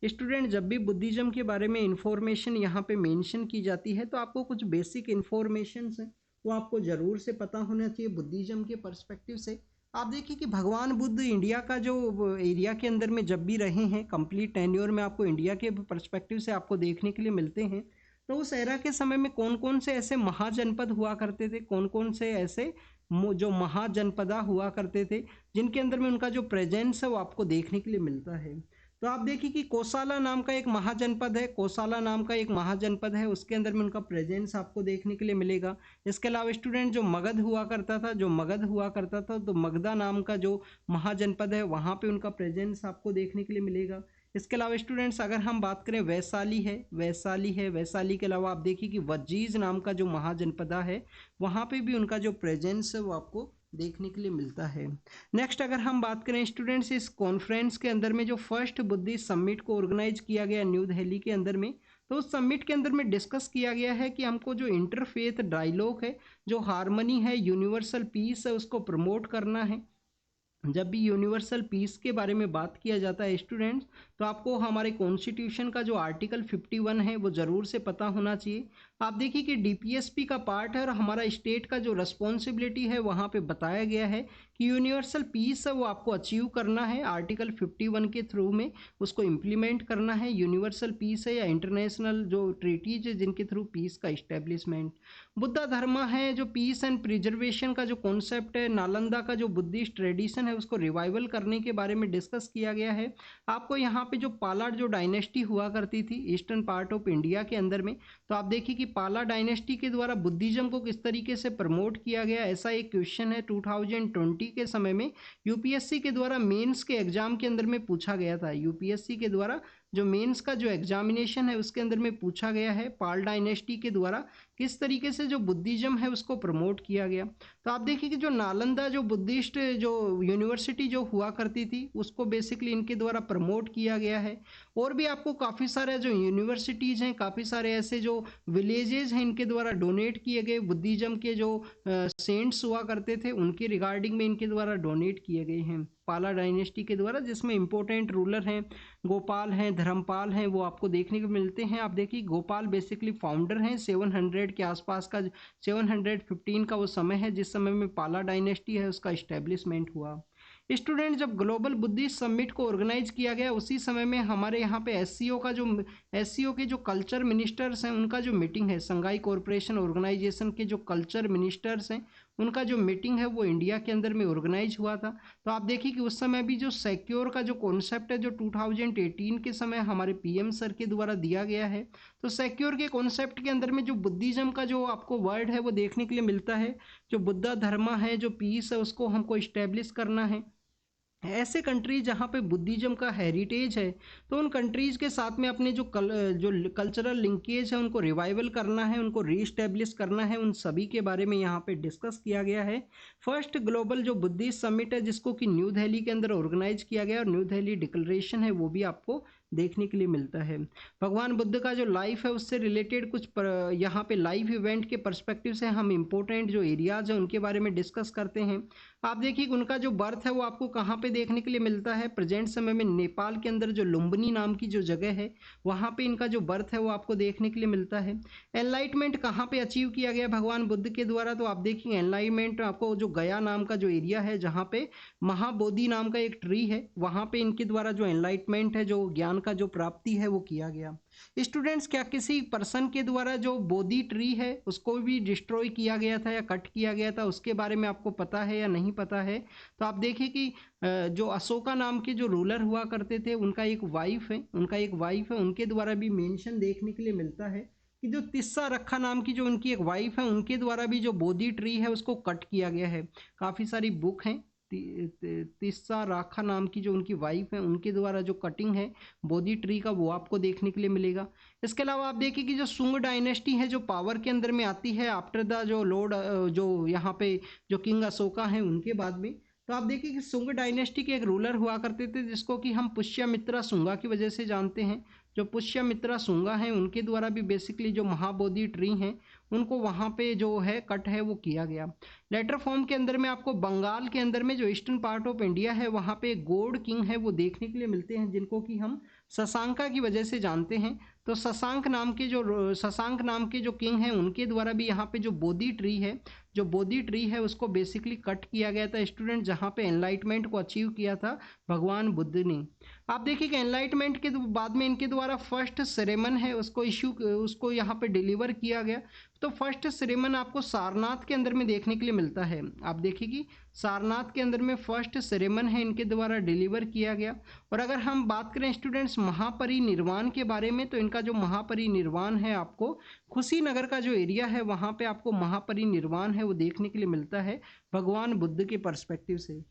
स्टूडेंट जब भी बुद्धिज्म के बारे में इंफॉर्मेशन यहाँ पे मेंशन की जाती है तो आपको कुछ बेसिक इंफॉर्मेशन है वो आपको ज़रूर से पता होना चाहिए बुद्धिज्म के पर्सपेक्टिव से। आप देखिए कि भगवान बुद्ध इंडिया का जो एरिया के अंदर में जब भी रहे हैं, कंप्लीट टेन्योर में आपको इंडिया के पर्सपेक्टिव से आपको देखने के लिए मिलते हैं। तो उस एरा के समय में कौन कौन से ऐसे महाजनपद हुआ करते थे, कौन कौन से ऐसे जो महाजनपदा हुआ करते थे जिनके अंदर में उनका जो प्रेजेंस है वो आपको देखने के लिए मिलता है। तो आप देखिए कि कोसाला नाम का एक महाजनपद है, कोसाला नाम का एक महाजनपद है, उसके अंदर में उनका प्रेजेंस आपको देखने के लिए मिलेगा। इसके अलावा स्टूडेंट जो मगध हुआ करता था, तो मगधा नाम का जो महाजनपद है वहाँ पे उनका प्रेजेंस आपको देखने के लिए मिलेगा। इसके अलावा स्टूडेंट्स अगर हम बात करें वैशाली है, वैशाली के अलावा आप देखिए कि वजीज नाम का जो महाजनपदा है वहाँ पे भी उनका जो प्रेजेंस है वो आपको देखने के लिए मिलता है। नेक्स्ट अगर हम बात करें स्टूडेंट्स, इस कॉन्फ्रेंस के अंदर में जो फर्स्ट बुद्धिस्ट समिट को ऑर्गेनाइज किया गया न्यू दिल्ली के अंदर में, तो उस समिट के अंदर में डिस्कस किया गया है कि हमको जो इंटरफेथ डायलॉग है, जो हार्मनी है, यूनिवर्सल पीस है, उसको प्रमोट करना है। जब भी यूनिवर्सल पीस के बारे में बात किया जाता है स्टूडेंट्स, तो आपको हमारे कॉन्स्टिट्यूशन का जो आर्टिकल 51 है वो ज़रूर से पता होना चाहिए। आप देखिए कि डीपीएसपी का पार्ट है और हमारा स्टेट का जो रिस्पॉन्सिबिलिटी है वहाँ पे बताया गया है कि यूनिवर्सल पीस है वो आपको अचीव करना है, आर्टिकल 51 के थ्रू में उसको इम्प्लीमेंट करना है। यूनिवर्सल पीस है या इंटरनेशनल जो ट्रीटीज है जिनके थ्रू पीस का इस्टेब्लिशमेंट। बुद्धा धर्म है, जो पीस एंड प्रिजर्वेशन का जो कॉन्सेप्ट है, नालंदा का जो बुद्धिस्ट ट्रेडिशन है उसको रिवाइवल करने के बारे में डिस्कस किया गया है। आपको यहाँ पे जो पालार जो डायनेस्टी हुआ करती थी ईस्टर्न पार्ट ऑफ इंडिया के अंदर में, तो आप देखिए कि पाला डायनेस्टी के द्वारा बुद्धिज्म को किस तरीके से प्रमोट किया गया, ऐसा एक क्वेश्चन है 2020 के समय में यूपीएससी के द्वारा मेंस के एग्जाम के अंदर में पूछा गया था। यूपीएससी के द्वारा जो मेंस का जो एग्जामिनेशन है उसके अंदर में पूछा गया है पाल डायनेस्टी के द्वारा किस तरीके से जो बुद्धिज्म है उसको प्रमोट किया गया। तो आप देखिए कि जो नालंदा जो बुद्धिस्ट जो यूनिवर्सिटी जो हुआ करती थी उसको बेसिकली इनके द्वारा प्रमोट किया गया है। और भी आपको काफ़ी सारे जो यूनिवर्सिटीज़ हैं, काफ़ी सारे ऐसे जो विलेजेस हैं इनके द्वारा डोनेट किए गए, बुद्धिज्म के जो सेंट्स हुआ करते थे उनके रिगार्डिंग में इनके द्वारा डोनेट किए गए हैं पाला डायनेस्टी के द्वारा, जिसमें इंपॉर्टेंट रूलर हैं गोपाल हैं, धर्मपाल हैं, वो आपको देखने को मिलते हैं। आप देखिए गोपाल बेसिकली फाउंडर हैं, 700 के आसपास का 715 का वो समय है जिस समय में पाला डायनेस्टी है उसका इस्टेब्लिशमेंट हुआ। स्टूडेंट जब ग्लोबल बुद्धिस्ट समिट को ऑर्गेनाइज किया गया उसी समय में हमारे यहाँ पे एससीओ के जो कल्चर मिनिस्टर्स हैं उनका जो मीटिंग है, संघाई कॉरपोरेशन ऑर्गेनाइजेशन के जो कल्चर मिनिस्टर्स हैं उनका जो मीटिंग है वो इंडिया के अंदर में ऑर्गेनाइज हुआ था। तो आप देखिए कि उस समय भी जो सिक्योर का जो कॉन्सेप्ट है जो 2018 के समय हमारे पीएम सर के द्वारा दिया गया है, तो सिक्योर के कॉन्सेप्ट के अंदर में जो बुद्धिज्म का जो आपको वर्ड है वो देखने के लिए मिलता है, जो बुद्धा धर्म है, जो पीस है उसको हमको इस्टेब्लिश करना है। ऐसे कंट्रीज जहाँ पे बुद्धिज्म का हेरिटेज है तो उन कंट्रीज के साथ में अपने जो कल्चरल लिंकेज है उनको रिवाइवल करना है, उनको रीस्टेब्लिश करना है, उन सभी के बारे में यहाँ पे डिस्कस किया गया है। फर्स्ट ग्लोबल जो बुद्धिस्ट समिट है जिसको कि न्यू दिल्ली के अंदर ऑर्गेनाइज किया गया और न्यू दिल्ली डिक्लेरेशन है वो भी आपको देखने के लिए मिलता है। भगवान बुद्ध का जो लाइफ है उससे रिलेटेड कुछ यहाँ पे लाइव इवेंट के पर्सपेक्टिव से हम इम्पोर्टेंट जो एरियाज हैं उनके बारे में डिस्कस करते हैं। आप देखिए उनका जो बर्थ है वो आपको कहाँ पे देखने के लिए मिलता है, प्रेजेंट समय में नेपाल के अंदर जो लुम्बिनी नाम की जो जगह है वहाँ पे इनका जो बर्थ है वो आपको देखने के लिए मिलता है। एनलाइटमेंट कहाँ पे अचीव किया गया भगवान बुद्ध के द्वारा, तो आप देखिए एनलाइटमेंट आपको जो गया नाम का जो एरिया है जहाँ पे महाबोधि नाम का एक ट्री है वहाँ पे इनके द्वारा जो एनलाइटमेंट है जो ज्ञान का जो प्राप्ति है वो किया गया। स्टूडेंट्स क्या किसी पर्सन के द्वारा जो बोधि ट्री है उसको भी डिस्ट्रॉय किया गया था या कट किया गया था, उसके बारे में आपको पता है या नहीं पता है? तो आप देखिए कि जो अशोका नाम के जो रूलर हुआ करते थे उनका एक वाइफ है, उनके द्वारा भी मेंशन देखने के लिए मिलता है कि जो तिस्सा रखा नाम की जो उनकी एक वाइफ है उनके द्वारा भी जो बोधि ट्री है उसको कट किया गया है। काफ़ी सारी बुक हैं, तिस्सा राखा नाम की जो उनकी वाइफ है उनके द्वारा जो कटिंग है बोधि ट्री का वो आपको देखने के लिए मिलेगा। इसके अलावा आप देखिए कि जो सुंग डायनेस्टी है जो पावर के अंदर में आती है आफ्टर द जो लॉर्ड जो यहाँ पे जो किंग अशोका हैं उनके बाद में, तो आप देखिए कि सुंग डायनेस्टी के एक रूलर हुआ करते थे जिसको कि हम पुष्यमित्रा सुंगा की वजह से जानते हैं। जो पुष्यमित्रा सुंगा हैं उनके द्वारा भी बेसिकली जो महाबोधि ट्री हैं उनको वहाँ पे जो है कट है वो किया गया। लेटर फॉर्म के अंदर में आपको बंगाल के अंदर में जो ईस्टर्न पार्ट ऑफ इंडिया है वहाँ पे गॉड किंग है वो देखने के लिए मिलते हैं जिनको कि हम शशांका की वजह से जानते हैं। तो शशांक नाम के जो किंग हैं उनके द्वारा भी यहाँ पे जो बोधि ट्री है उसको बेसिकली कट किया गया था स्टूडेंट, जहाँ पे एनलाइटमेंट को अचीव किया था भगवान बुद्ध ने। आप देखिए कि एनलाइटमेंट के बाद में इनके द्वारा फर्स्ट सेरेमन है उसको यहाँ पे डिलीवर किया गया। तो फर्स्ट सेरेमन आपको सारनाथ के अंदर में देखने के लिए मिलता है। आप देखिए कि सारनाथ के अंदर में फर्स्ट सेरेमन है इनके द्वारा डिलीवर किया गया। और अगर हम बात करें स्टूडेंट्स महापरिनिर्वाण के बारे में, तो इनका जो महापरिनिर्वाण है आपको कुशीनगर का जो एरिया है वहाँ पे आपको महापरिनिर्वाण है वो देखने के लिए मिलता है भगवान बुद्ध के पर्सपेक्टिव से।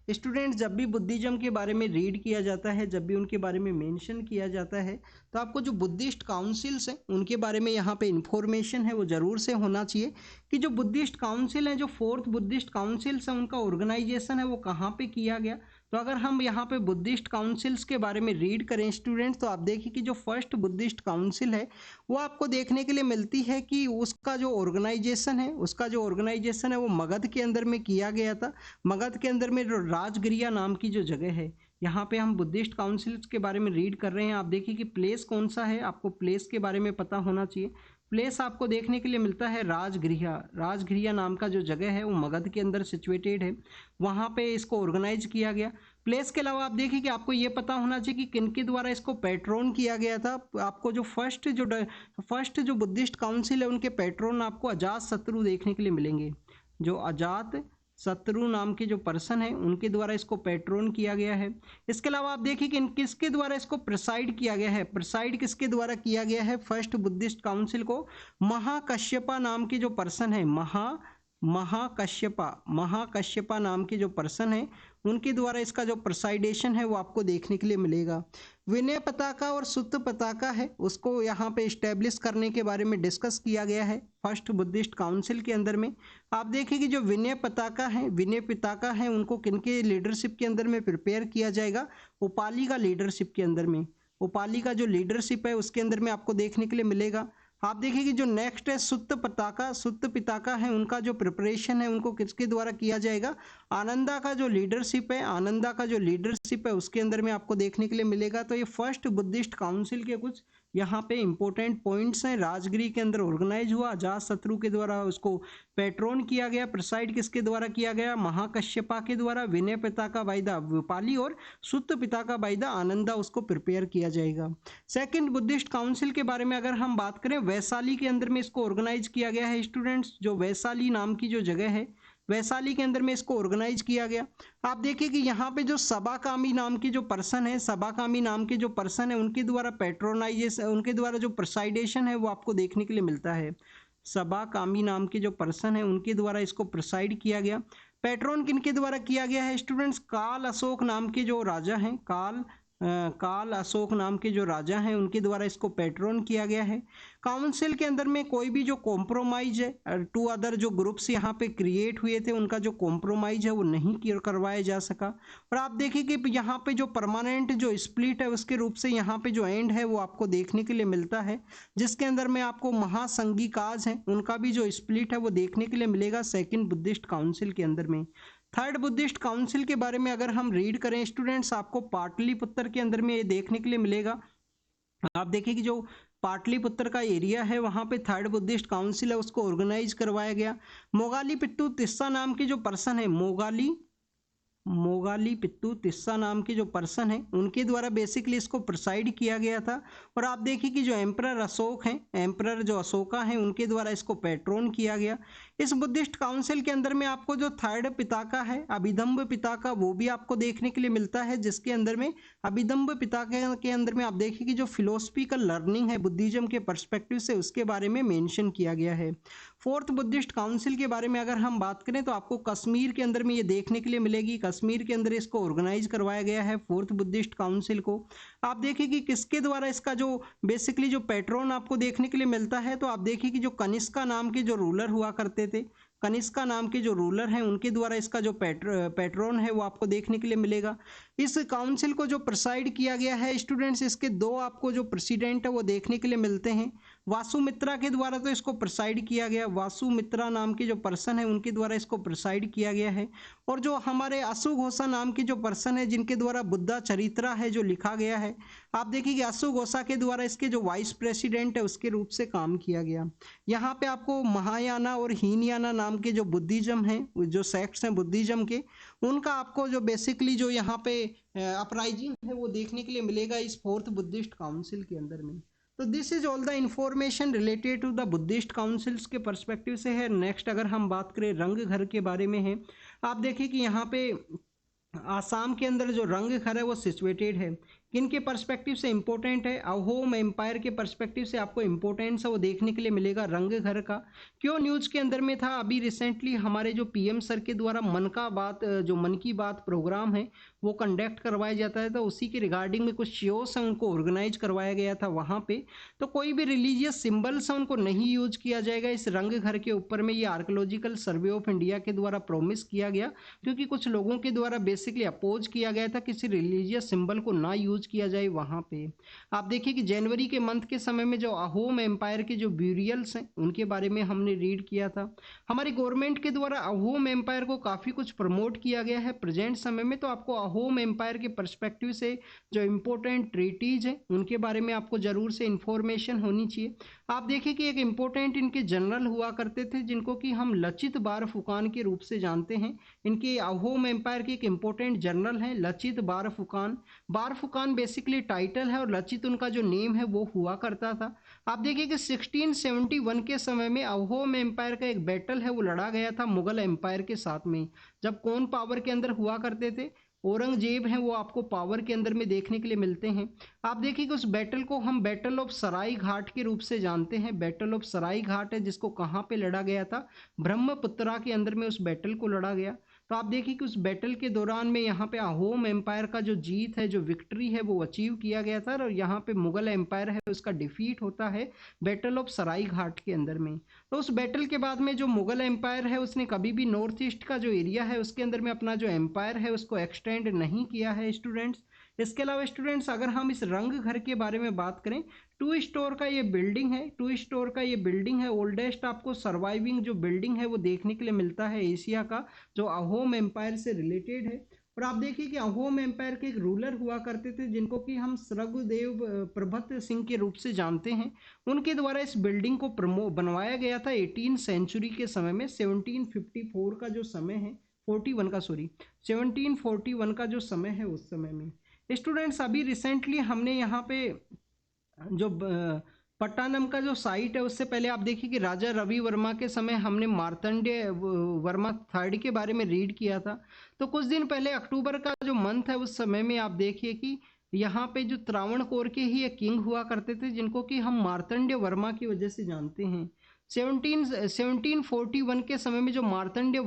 स्टूडेंट जब भी बुद्धिज्म के बारे में रीड किया जाता है, जब भी उनके बारे में मेंशन किया जाता है, तो आपको जो बुद्धिस्ट काउंसिल्स हैं उनके बारे में यहाँ पे इन्फॉर्मेशन है वो ज़रूर से होना चाहिए कि जो बुद्धिस्ट काउंसिल है, जो 4th बुद्धिस्ट काउंसिल्स हैं उनका ऑर्गेनाइजेशन है वो कहाँ पे किया गया। तो अगर हम यहाँ पे बुद्धिस्ट काउंसिल्स के बारे में रीड करें स्टूडेंट्स, तो आप देखिए कि जो फर्स्ट बुद्धिस्ट काउंसिल है वो आपको देखने के लिए मिलती है कि उसका जो ऑर्गेनाइजेशन है वो मगध के अंदर में किया गया था। मगध के अंदर में राजगिरिया नाम की जो जगह है यहाँ पे हम बुद्धिस्ट काउंसिल्स के बारे में रीड कर रहे हैं। आप देखिए कि प्लेस कौन सा है, आपको प्लेस के बारे में पता होना चाहिए। प्लेस आपको देखने के लिए मिलता है राजगृहिया नाम का जो जगह है वो मगध के अंदर सिचुएटेड है, वहाँ पे इसको ऑर्गेनाइज किया गया। प्लेस के अलावा आप देखिए कि आपको ये पता होना चाहिए कि किनके द्वारा इसको पैट्रोन किया गया था। आपको जो फर्स्ट जो बुद्धिस्ट काउंसिल है उनके पैट्रोन आपको अजात शत्रु देखने के लिए मिलेंगे, जो अजात शत्रु नाम के जो पर्सन है उनके द्वारा इसको पेट्रोन किया गया है। इसके अलावा आप देखिए कि किसके द्वारा इसको प्रिसाइड किया गया है, प्रिसाइड किसके द्वारा किया गया है, फर्स्ट बुद्धिस्ट काउंसिल को महाकश्यपा नाम के जो पर्सन है, महाकश्यपा नाम के जो पर्सन है उनके द्वारा इसका जो प्रिसाइडेशन है वो आपको देखने के लिए मिलेगा। विनय पताका और सुत्त पताका है उसको यहाँ पे इस्टेब्लिश करने के बारे में डिस्कस किया गया है फर्स्ट बुद्धिस्ट काउंसिल के अंदर में। आप देखिए कि जो विनय पताका है उनको किनके लीडरशिप के अंदर में प्रिपेयर किया जाएगा, उपाली का लीडरशिप के अंदर में, उपाली का जो लीडरशिप है उसके अंदर में आपको देखने के लिए मिलेगा। आप देखिए कि जो नेक्स्ट है सुत्त पिताका है उनका जो प्रिपरेशन है उनको किसके द्वारा किया जाएगा, आनंदा का जो लीडरशिप है उसके अंदर में आपको देखने के लिए मिलेगा। तो ये फर्स्ट बुद्धिस्ट काउंसिल के कुछ यहाँ पे इंपॉर्टेंट पॉइंट्स हैं। राजगिरी के अंदर ऑर्गेनाइज हुआ, अजातशत्रु के द्वारा उसको पेट्रोन किया गया, प्रिसाइड किसके द्वारा किया गया, महाकश्यपा के द्वारा, विनय पिताका बाय द उपाली और सुत्त पिताका बाय द आनंदा उसको प्रिपेयर किया जाएगा। सेकंड बुद्धिस्ट काउंसिल के बारे में अगर हम बात करें, वैशाली के अंदर में इसको ऑर्गेनाइज किया गया है स्टूडेंट्स। जो वैशाली नाम की जो जगह है वैशाली के अंदर में इसको ऑर्गेनाइज किया गया। आप देखिए कि यहाँ पे जो सबाकामी नाम के जो पर्सन है उनके द्वारा पेट्रोनाइजेशन, उनके द्वारा जो प्रिसाइडेशन है वो आपको देखने के लिए मिलता है। सबाकामी नाम के जो पर्सन है उनके द्वारा इसको प्रिसाइड किया गया। पेट्रोन किनके द्वारा किया गया है स्टूडेंट्स, काल अशोक नाम के जो राजा हैं, काल अशोक नाम के जो राजा हैं उनके द्वारा इसको पेट्रोन किया गया है। काउंसिल के अंदर में कोई भी जो कॉम्प्रोमाइज है, टू अदर जो ग्रुप्स यहाँ पे क्रिएट हुए थे उनका जो कॉम्प्रोमाइज है वो नहीं करवाया जा सका। और आप देखिए कि यहाँ पे जो परमानेंट जो स्प्लिट है उसके रूप से यहाँ पे जो एंड है वो आपको देखने के लिए मिलता है, जिसके अंदर में आपको महासंघिकाज है उनका भी जो स्प्लिट है वो देखने के लिए मिलेगा सेकेंड बुद्धिस्ट काउंसिल के अंदर में। थर्ड बुद्धिस्ट काउंसिल के बारे में अगर हम रीड करें स्टूडेंट्स, आपको पाटलिपुत्र के अंदर में ये देखने के लिए मिलेगा। आप देखिए कि जो पाटलिपुत्र का एरिया है वहाँ पे थर्ड बुद्धिस्ट काउंसिल है उसको ऑर्गेनाइज करवाया गया। मोगालीपिट्टू तिस्सा नाम के जो पर्सन है, मोगालीपिट्टू तिस्सा नाम के जो पर्सन है उनके द्वारा बेसिकली इसको प्रिसाइड किया गया था। और आप देखिए कि जो एम्परर अशोक हैं, एम्परर जो अशोका हैं उनके द्वारा इसको पेट्रोन किया गया। इस बुद्धिस्ट काउंसिल के अंदर में आपको जो थर्ड पिताका है, अभिधम्ब पिताका, वो भी आपको देखने के लिए मिलता है, जिसके अंदर में अभिधम्ब पिताका के अंदर में आप देखिए कि जो फिलोसफिकल लर्निंग है बुद्धिज्म के पर्सपेक्टिव से उसके बारे में मेंशन किया गया है। फोर्थ बुद्धिस्ट काउंसिल के बारे में अगर हम बात करें तो आपको कश्मीर के अंदर में ये देखने के लिए मिलेगी, कश्मीर के अंदर इसको ऑर्गेनाइज करवाया गया है फोर्थ बुद्धिस्ट काउंसिल को। आप देखिए कि किसके द्वारा इसका जो बेसिकली जो पेट्रोन आपको देखने के लिए मिलता है, तो आप देखिए कि जो कनिष्का नाम के जो रूलर हुआ करते थे, कनिष्का नाम के जो रूलर हैं उनके द्वारा इसका जो पेट्रोन है वो आपको देखने के लिए मिलेगा। इस काउंसिल को जो प्रिसाइड किया गया है स्टूडेंट्स, इसके दो आपको जो प्रेसिडेंट है वो देखने के लिए मिलते हैं। वासुमित्रा के द्वारा तो इसको प्रिसाइड किया गया, वासुमित्रा नाम के जो पर्सन है उनके द्वारा इसको प्रिसाइड किया गया है। और जो हमारे अशुघोषा नाम के जो पर्सन है जिनके द्वारा बुद्धा चरित्रा है जो लिखा गया है, आप देखिए कि अशुघोषा के द्वारा इसके जो वाइस प्रेसिडेंट है उसके रूप से काम किया गया। यहाँ पे आपको महायाना और हीनयाना नाम के जो बुद्धिज्म हैं, जो सेक्ट्स हैं बुद्धिज्म के, उनका आपको जो बेसिकली जो यहाँ पे अपराइजिंग है वो देखने के लिए मिलेगा इस फोर्थ बुद्धिस्ट काउंसिल के अंदर में। तो this is all the information related to the Buddhist councils के पर्सपेक्टिव से है। नेक्स्ट अगर हम बात करें रंग घर के बारे में है, आप देखिए कि यहाँ पे आसाम के अंदर जो रंग घर है वो सिचुएटेड है, किनके पर्सपेक्टिव से इंपॉर्टेंट है, अहोम एम्पायर के पर्सपेक्टिव से आपको इंपॉर्टेंस है वो देखने के लिए मिलेगा रंग घर का। क्यों न्यूज़ के अंदर में था, अभी रिसेंटली हमारे जो पीएम सर के द्वारा मन की बात प्रोग्राम है वो कंडक्ट करवाया जाता है, तो उसी के रिगार्डिंग में कुछ शोज हैं उनको ऑर्गेनाइज करवाया गया था वहाँ पे। तो कोई भी रिलीजियस सिंबल्स हैं उनको नहीं यूज किया जाएगा इस रंग घर के ऊपर में, ये आर्कोलॉजिकल सर्वे ऑफ इंडिया के द्वारा प्रोमिस किया गया, क्योंकि कुछ लोगों के द्वारा बेसिकली अपोज किया गया था किसी रिलीजियस सिंबल को ना यूज किया जाए वहाँ पे। आप देखिए कि जनवरी के मंथ के समय में जो अहोम एम्पायर के जो ब्यूरियल्स हैं उनके बारे में हमने रीड किया था। हमारी गवर्नमेंट के द्वारा अहोम एम्पायर को काफ़ी कुछ प्रमोट किया गया है प्रेजेंट समय में, तो आपको अहोम एम्पायर के पर्सपेक्टिव से जो इम्पोर्टेंट ट्रीटीज हैं उनके बारे में आपको ज़रूर से इंफॉर्मेशन होनी चाहिए। आप देखिए कि एक इम्पोर्टेंट इनके जनरल हुआ करते थे जिनको कि हम लचित बारफुकान के रूप से जानते हैं। इनके अहोम एम्पायर के एक इम्पोर्टेंट जनरल हैं लचित बारफुकान। बारफुकान बेसिकली टाइटल है और लचित उनका जो नेम है वो हुआ करता था। आप देखिए कि 1671 के समय में अहोम एम्पायर का एक बैटल है वो लड़ा गया था मुगल एम्पायर के साथ में। जब कौन पावर के अंदर हुआ करते थे, औरंगजेब हैं वो आपको पावर के अंदर में देखने के लिए मिलते हैं। आप देखिए कि उस बैटल को हम बैटल ऑफ सराय घाट के रूप से जानते हैं। बैटल ऑफ सराय घाट है जिसको कहाँ पे लड़ा गया था, ब्रह्मपुत्रा के अंदर में उस बैटल को लड़ा गया। तो आप देखिए कि उस बैटल के दौरान में यहाँ पे अहोम एम्पायर का जो जीत है, जो विक्ट्री है वो अचीव किया गया था और यहाँ पे मुगल एम्पायर है उसका डिफीट होता है बैटल ऑफ सराय घाट के अंदर में। तो उस बैटल के बाद में जो मुगल एम्पायर है उसने कभी भी नॉर्थ ईस्ट का जो एरिया है उसके अंदर में अपना जो एम्पायर है उसको एक्सटेंड नहीं किया है स्टूडेंट्स। इसके अलावा स्टूडेंट्स अगर हम इस रंग घर के बारे में बात करें, टू स्टोर का ये बिल्डिंग है, टू स्टोर का ये बिल्डिंग है, ओल्डेस्ट आपको सर्वाइविंग जो बिल्डिंग है वो देखने के लिए मिलता है एशिया का, जो अहोम एम्पायर से रिलेटेड है। और आप देखिए कि अहोम एम्पायर के एक रूलर हुआ करते थे जिनको कि हम स्रगदेव प्रभत सिंह के रूप से जानते हैं। उनके द्वारा इस बिल्डिंग को बनवाया गया था 18 सेंचुरी के समय में। 1754 का जो समय है, 41 का सॉरी 1741 का जो समय है उस समय में। स्टूडेंट्स अभी रिसेंटली हमने यहाँ पे जो पट्टानम का जो साइट है उससे पहले आप देखिए कि राजा रवि वर्मा के समय हमने मार्तंडेय वर्मा थर्ड के बारे में रीड किया था। तो कुछ दिन पहले अक्टूबर का जो मंथ है उस समय में आप देखिए कि यहाँ पे जो त्रावणकोर के ही एक किंग हुआ करते थे जिनको कि हम मार्तंडेय वर्मा की वजह से जानते हैं। 1741 के समय में जो मार्तंडेय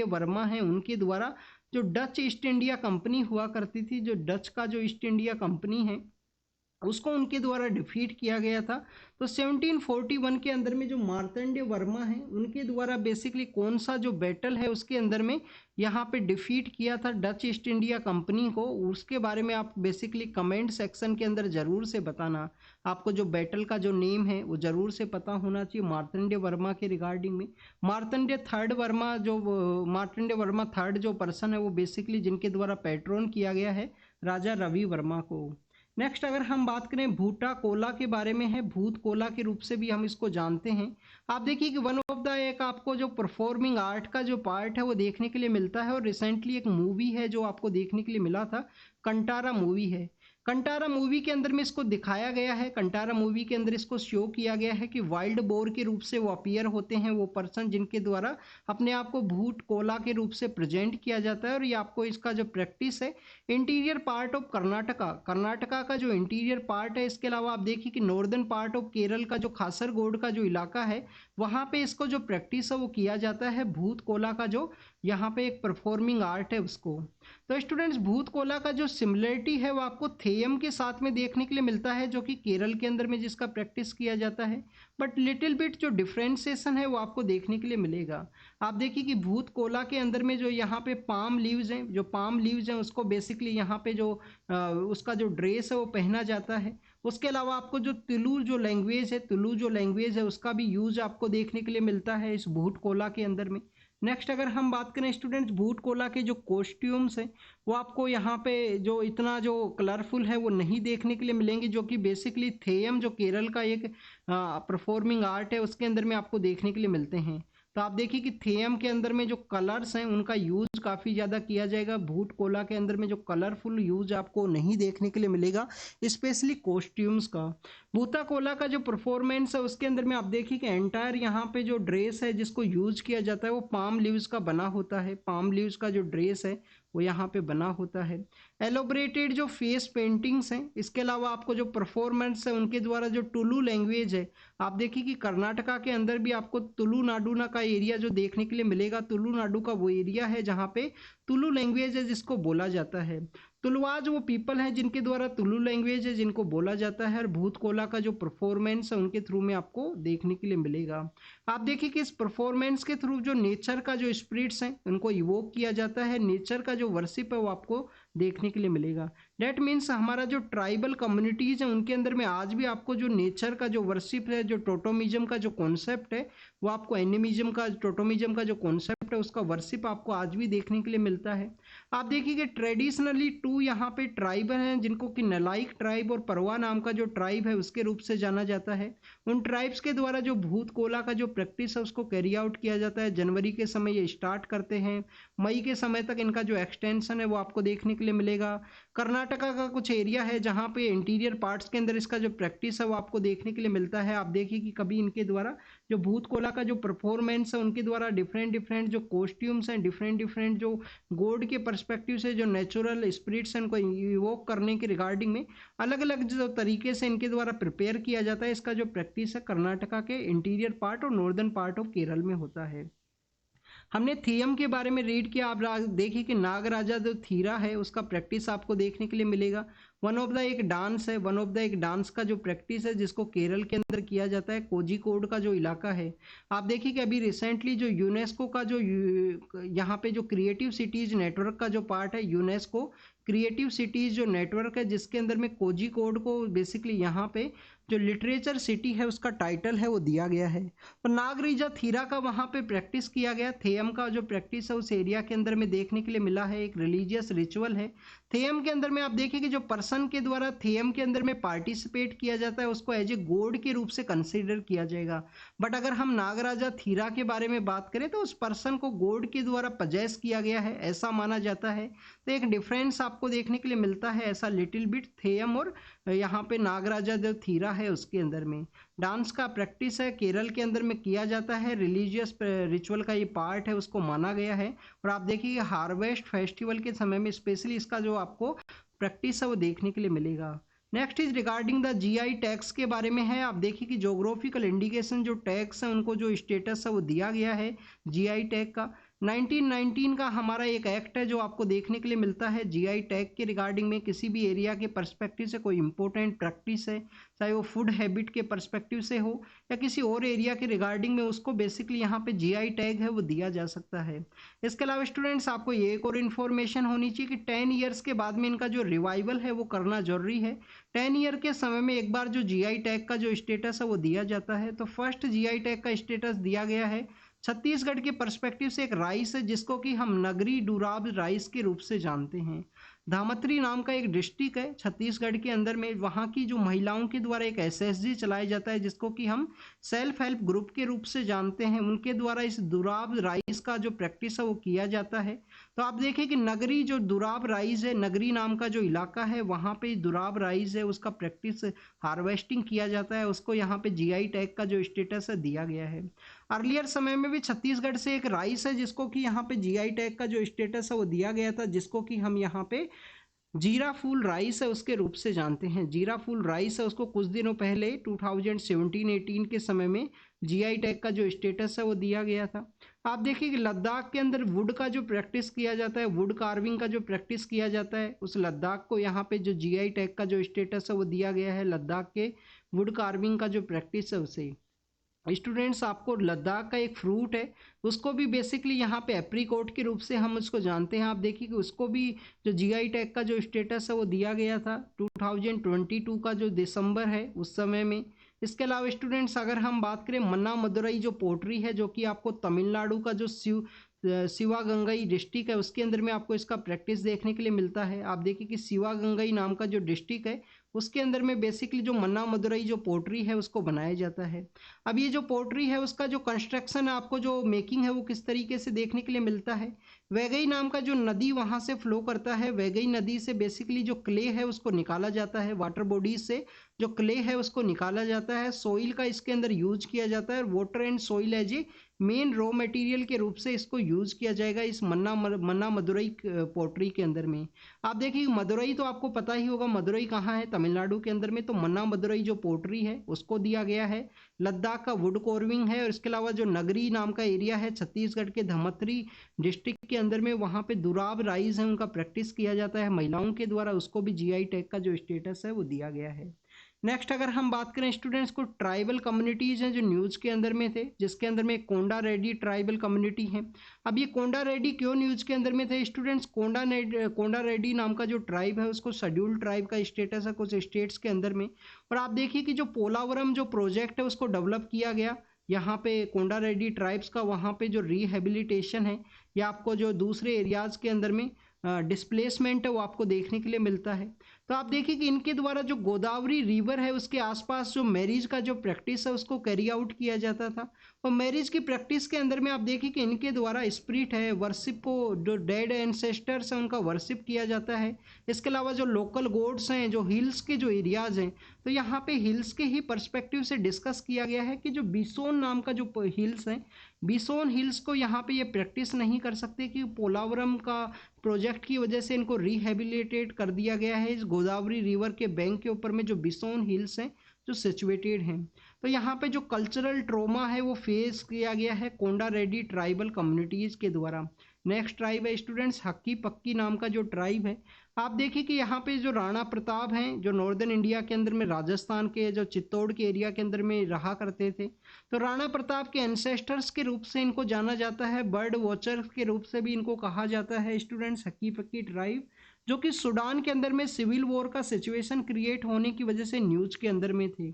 वर्मा है उनके द्वारा जो डच ईस्ट इंडिया कंपनी हुआ करती थी, जो डच का जो ईस्ट इंडिया कंपनी है उसको उनके द्वारा डिफीट किया गया था। तो 1741 के अंदर में जो मार्तंडेय वर्मा है उनके द्वारा बेसिकली कौन सा जो बैटल है उसके अंदर में यहाँ पे डिफीट किया था डच ईस्ट इंडिया कंपनी को, उसके बारे में आप बेसिकली कमेंट सेक्शन के अंदर जरूर से बताना। आपको जो बैटल का जो नेम है वो जरूर से पता होना चाहिए मार्तंडेय वर्मा के रिगार्डिंग में। मार्तंडेय वर्मा थर्ड जो पर्सन है वो बेसिकली जिनके द्वारा पैट्रोन किया गया है राजा रवि वर्मा को। नेक्स्ट अगर हम बात करें भूटा कोला के बारे में है, भूत कोला के रूप से भी हम इसको जानते हैं। आप देखिए कि वन ऑफ द एक आपको जो परफॉर्मिंग आर्ट का जो पार्ट है वो देखने के लिए मिलता है और रिसेंटली एक मूवी है जो आपको देखने के लिए मिला था, कंटारा मूवी है। कंटारा मूवी के अंदर में इसको दिखाया गया है, कंटारा मूवी के अंदर इसको शो किया गया है कि वाइल्ड बोर के रूप से वो अपीयर होते हैं वो पर्सन जिनके द्वारा अपने आप को भूत कोला के रूप से प्रेजेंट किया जाता है। और ये आपको इसका जो प्रैक्टिस है इंटीरियर पार्ट ऑफ कर्नाटका का जो इंटीरियर पार्ट है। इसके अलावा आप देखिए कि नॉर्दर्न पार्ट ऑफ केरल का जो खासरगोड का जो इलाका है वहाँ पे इसको जो प्रैक्टिस है वो किया जाता है भूत कोला का, जो यहाँ पे एक परफॉर्मिंग आर्ट है उसको। तो स्टूडेंट्स भूत कोला का जो सिमिलरिटी है वो आपको थेयम के साथ में देखने के लिए मिलता है जो कि केरल के अंदर में जिसका प्रैक्टिस किया जाता है, बट लिटिल बिट जो डिफ्रेंसिएशन है वो आपको देखने के लिए मिलेगा। आप देखिए कि भूत कोला के अंदर में जो यहाँ पे पाम लीव्स हैं, जो पाम लीव्स हैं उसको बेसिकली यहाँ पे जो उसका जो ड्रेस है वो पहना जाता है। उसके अलावा आपको जो तुलु जो लैंग्वेज है उसका भी यूज आपको देखने के लिए मिलता है इस भूत कोला के अंदर में। नेक्स्ट अगर हम बात करें स्टूडेंट्स भूत कोला के जो कॉस्ट्यूम्स हैं वो आपको यहाँ पे जो इतना जो कलरफुल है वो नहीं देखने के लिए मिलेंगे, जो कि बेसिकली थेयम जो केरल का एक परफॉर्मिंग आर्ट है उसके अंदर में आपको देखने के लिए मिलते हैं। तो आप देखिए कि थेयम के अंदर में जो कलर्स हैं उनका यूज काफ़ी ज़्यादा किया जाएगा, भूत कोला के अंदर में जो कलरफुल यूज आपको नहीं देखने के लिए मिलेगा स्पेशली कॉस्ट्यूम्स का। भूता कोला का जो परफॉर्मेंस है उसके अंदर में आप देखिए कि एंटायर यहाँ पे जो ड्रेस है जिसको यूज किया जाता है वो पाम लीव्स का बना होता है, पाम लीव्स का जो ड्रेस है वो यहाँ पे बना होता है। एलोबरेटेड जो फेस पेंटिंग्स हैं, इसके अलावा आपको जो परफॉर्मेंस है उनके द्वारा जो टुलु लैंग्वेज है, आप देखिए कि कर्नाटका के अंदर भी आपको तुलु नाडु का एरिया जो देखने के लिए मिलेगा, तुलु नाडु का वो एरिया है जहाँ पे तुलु लैंग्वेज है जिसको बोला जाता है। तुलवाज वो पीपल हैं जिनके द्वारा तुलु लैंग्वेज है जिनको बोला जाता है और भूत कोला का जो परफॉर्मेंस है उनके थ्रू में आपको देखने के लिए मिलेगा। आप देखिए कि इस परफॉर्मेंस के थ्रू जो नेचर का जो स्पिरिट्स हैं उनको इवोक किया जाता है, नेचर का जो वर्शिप है वो आपको देखने के लिए मिलेगा। डेट मीन्स हमारा जो ट्राइबल कम्युनिटीज़ हैं उनके अंदर में आज भी आपको जो नेचर का जो वर्शिप है, जो टोटोमिज्म का जो कॉन्सेप्ट है वो आपको एनिमिज्म का टोटोमिज्म का जो कॉन्सेप्ट कॉन्सेप्ट है उसका वर्शिप आपको आज भी देखने के लिए मिलता है। आप देखिए कि ट्रेडिशनली 2 यहाँ पे ट्राइब हैं जिनको कि नलाइक ट्राइब और परवा नाम का जो ट्राइब है उसके रूप से जाना जाता है। उन ट्राइब्स के द्वारा जो भूत कोला का जो प्रैक्टिस है उसको कैरी आउट किया जाता है। जनवरी के समय ये स्टार्ट करते हैं, मई के समय तक इनका जो एक्सटेंशन है वो आपको देखने के लिए मिलेगा। कर्नाटका का कुछ एरिया है जहाँ पे इंटीरियर पार्ट्स के अंदर इसका जो प्रैक्टिस है वो आपको देखने के लिए मिलता है। आप देखिए कि कभी इनके द्वारा जो भूत कोला का जो परफॉर्मेंस है उनके द्वारा डिफरेंट डिफरेंट जो कॉस्ट्यूम्स हैं, डिफरेंट डिफरेंट जो गॉड के पर्सपेक्टिव से जो नेचुरल स्पिरिट्स हैं उनको इवोक करने के रिगार्डिंग में अलग अलग जो तरीके से इनके द्वारा प्रिपेयर किया जाता है। इसका जो प्रैक्टिस है कर्नाटका के इंटीरियर पार्ट और नॉर्दर्न पार्ट ऑफ केरल में होता है। हमने थीयम के बारे में रीड किया। आप देखिए कि नागराजा जो थीरा है उसका प्रैक्टिस आपको देखने के लिए मिलेगा। वन ऑफ द एक डांस है, वन ऑफ द एक डांस का जो प्रैक्टिस है जिसको केरल के अंदर किया जाता है। कोझिकोड का जो इलाका है, आप देखिए कि अभी रिसेंटली जो यूनेस्को का जो यहाँ पे जो क्रिएटिव सिटीज नेटवर्क का जो पार्ट है, यूनेस्को क्रिएटिव सिटीज जो नेटवर्क है जिसके अंदर में कोझिकोड को बेसिकली यहाँ पे जो लिटरेचर सिटी है उसका टाइटल है वो दिया गया है। तो नागरीजा थीरा का वहाँ पे प्रैक्टिस किया गया। थेयम का जो प्रैक्टिस है उस एरिया के अंदर में देखने के लिए मिला है। एक रिलीजियस रिचुअल है। थेयम के अंदर में आप देखिए कि जो पर्सन के द्वारा थेयम के अंदर में पार्टिसिपेट किया जाता है उसको एज ए गॉड के रूप से कंसिडर किया जाएगा। बट अगर हम नागराजा थीरा के बारे में बात करें तो उस पर्सन को गॉड के द्वारा पजेस किया गया है ऐसा माना जाता है। तो एक डिफरेंस आपको देखने के लिए मिलता है ऐसा लिटिल बिट थेयम और यहाँ पे नागराजा जो थीरा है उसके अंदर में। डांस का प्रैक्टिस है केरल के अंदर में किया जाता है। रिलीजियस रिचुअल का ये पार्ट है उसको माना गया है। और आप देखिए हार्वेस्ट फेस्टिवल के समय में स्पेशली इसका जो आपको प्रैक्टिस है वो देखने के लिए मिलेगा। Next is regarding the GI tags के बारे में है। आप देखिए कि जोग्राफिकल इंडिकेशन जो टैग्स हैं उनको जो स्टेटस है वो दिया गया है जीआई टैग का। 1919 का हमारा एक एक्ट है जो आपको देखने के लिए मिलता है जीआई टैग के रिगार्डिंग में। किसी भी एरिया के पर्सपेक्टिव से कोई इंपॉर्टेंट प्रैक्टिस है, चाहे वो फूड हैबिट के पर्सपेक्टिव से हो या किसी और एरिया के रिगार्डिंग में, उसको बेसिकली यहाँ पे जीआई टैग है वो दिया जा सकता है। इसके अलावा स्टूडेंट्स आपको ये एक और इन्फॉर्मेशन होनी चाहिए कि 10 ईयर्स के बाद में इनका जो रिवाइवल है वो करना जरूरी है। 10 ईयर के समय में एक बार जो जीआई टैग का जो स्टेटस है वो दिया जाता है। तो फर्स्ट जीआई टैग का स्टेटस दिया गया है छत्तीसगढ़ के पर्सपेक्टिव से एक राइस है जिसको कि हम नगरी डुराब राइस के रूप से जानते हैं। धामत्री नाम का एक डिस्ट्रिक्ट है छत्तीसगढ़ के अंदर में। वहाँ की जो महिलाओं के द्वारा एक एसएसजी चलाया जाता है जिसको कि हम सेल्फ हेल्प ग्रुप के रूप से जानते हैं। उनके द्वारा इस दुराब राइस का जो प्रैक्टिस है वो किया जाता है। तो आप देखिए कि नगरी जो दुराब राइस है, नगरी नाम का जो इलाका है वहाँ पे दुराब राइस है उसका प्रैक्टिस हार्वेस्टिंग किया जाता है। उसको यहाँ पे जीआई टैग का जो स्टेटस है दिया गया है। अर्लियर समय में भी छत्तीसगढ़ से एक राइस है जिसको कि यहाँ पे जीआई टैग का जो स्टेटस है वो दिया गया था, जिसको कि हम यहाँ पे जीरा फूल राइस है उसके रूप से जानते हैं। जीरा फूल राइस है उसको कुछ दिनों पहले 2017-18 के समय में जीआई टैग का जो स्टेटस है वो दिया गया था। आप देखिए कि लद्दाख के अंदर वुड का जो प्रैक्टिस किया जाता है, वुड कार्विंग का जो प्रैक्टिस किया जाता है, उस लद्दाख को यहाँ पे जो जीआई टैग का जो स्टेटस है वो दिया गया है। लद्दाख के वुड कार्विंग का जो प्रैक्टिस है उसे स्टूडेंट्स आपको लद्दाख का एक फ्रूट है उसको भी बेसिकली यहाँ पे एप्रीकोट के रूप से हम उसको जानते हैं। आप देखिए कि उसको भी जो जीआई टैग का जो स्टेटस है वो दिया गया था 2022 का जो दिसंबर है उस समय में। इसके अलावा स्टूडेंट्स अगर हम बात करें मन्ना मदुरई जो पोट्री है जो कि आपको तमिलनाडु का जो शिवागंगई डिस्ट्रिक्ट है उसके अंदर में आपको इसका प्रैक्टिस देखने के लिए मिलता है। आप देखिए कि शिवागंगई नाम का जो डिस्ट्रिक्ट है उसके अंदर में बेसिकली जो मन्ना मदुरई जो पोट्री है उसको बनाया जाता है। अब ये जो पोट्री है उसका जो कंस्ट्रक्शन है, आपको जो मेकिंग है वो किस तरीके से देखने के लिए मिलता है। वैगई नाम का जो नदी वहाँ से फ्लो करता है, वैगई नदी से बेसिकली जो क्ले है उसको निकाला जाता है। वाटर बॉडीज से जो क्ले है उसको निकाला जाता है। सॉइल का इसके अंदर यूज किया जाता है। Water and soil as a main raw material के रूप से इसको यूज किया जाएगा इस मन्ना मदुरई पोट्री के अंदर में। आप देखिए मदुरई तो आपको पता ही होगा, मदुरई कहाँ है, तमिलनाडु के अंदर में। तो मन्ना मदुरई जो पोट्री है उसको दिया गया है। लद्दाख का वुड कार्विंग है और इसके अलावा जो नगरी नाम का एरिया है छत्तीसगढ़ के धमत्री डिस्ट्रिक्ट के अंदर में, वहाँ पे दुराब राइस है उनका प्रैक्टिस किया जाता है महिलाओं के द्वारा। उसको भी जीआई टैग का जो स्टेटस है वो दिया गया है। नेक्स्ट अगर हम बात करें स्टूडेंट्स को ट्राइबल कम्युनिटीज़ हैं जो न्यूज़ के अंदर में थे, जिसके अंदर में कोंडा रेड्डी ट्राइबल कम्युनिटी है। अब ये कोंडा रेड्डी क्यों न्यूज़ के अंदर में थे स्टूडेंट्स? कोंडा रेड्डी नाम का जो ट्राइब है उसको शेड्यूल्ड ट्राइब का स्टेटस है कुछ स्टेट्स के अंदर में। और आप देखिए कि जो पोलावरम जो प्रोजेक्ट है उसको डेवलप किया गया यहाँ पे कोंडा रेड्डी ट्राइब्स का वहाँ पे जो रिहेबिलिटेशन है या आपको जो दूसरे एरियाज़ के अंदर में डिस्प्लेसमेंट है वो आपको देखने के लिए मिलता है। तो आप देखिए कि इनके द्वारा जो गोदावरी रिवर है उसके आसपास जो मैरिज का जो प्रैक्टिस है उसको कैरी आउट किया जाता था। और मैरिज की प्रैक्टिस के अंदर में आप देखिए कि इनके द्वारा स्पिरिट है, वर्शिप को, जो डेड एंसेस्टर्स हैं उनका वर्शिप किया जाता है। इसके अलावा जो लोकल गॉड्स हैं, जो हिल्स के जो एरियाज हैं, तो यहाँ पे हिल्स के ही पर्सपेक्टिव से डिस्कस किया गया है कि जो बिसोन नाम का जो हिल्स हैं, बिसोन हिल्स को यहाँ पे ये प्रैक्टिस नहीं कर सकते कि पोलावरम का प्रोजेक्ट की वजह से इनको रिहेबिलिटेट कर दिया गया है इस गोदावरी रिवर के बैंक के ऊपर में जो बिसोन हिल्स हैं जो सिचुएटेड हैं। तो यहाँ पे जो कल्चरल ट्रोमा है वो फेस किया गया है कोंडा रेड्डी ट्राइबल कम्युनिटीज़ के द्वारा। नेक्स्ट ट्राइब है स्टूडेंट्स हक्की पक्की नाम का जो ट्राइब है। आप देखिए कि यहाँ पे जो राणा प्रताप हैं जो नॉर्दर्न इंडिया के अंदर में राजस्थान के जो चित्तौड़ के एरिया के अंदर में रहा करते थे, तो राणा प्रताप के एंसेस्टर्स के रूप से इनको जाना जाता है। बर्ड वॉचर के रूप से भी इनको कहा जाता है स्टूडेंट्स हक्की पक्की ट्राइब, जो कि सूडान के अंदर में सिविल वॉर का सिचुएशन क्रिएट होने की वजह से न्यूज के अंदर में थे।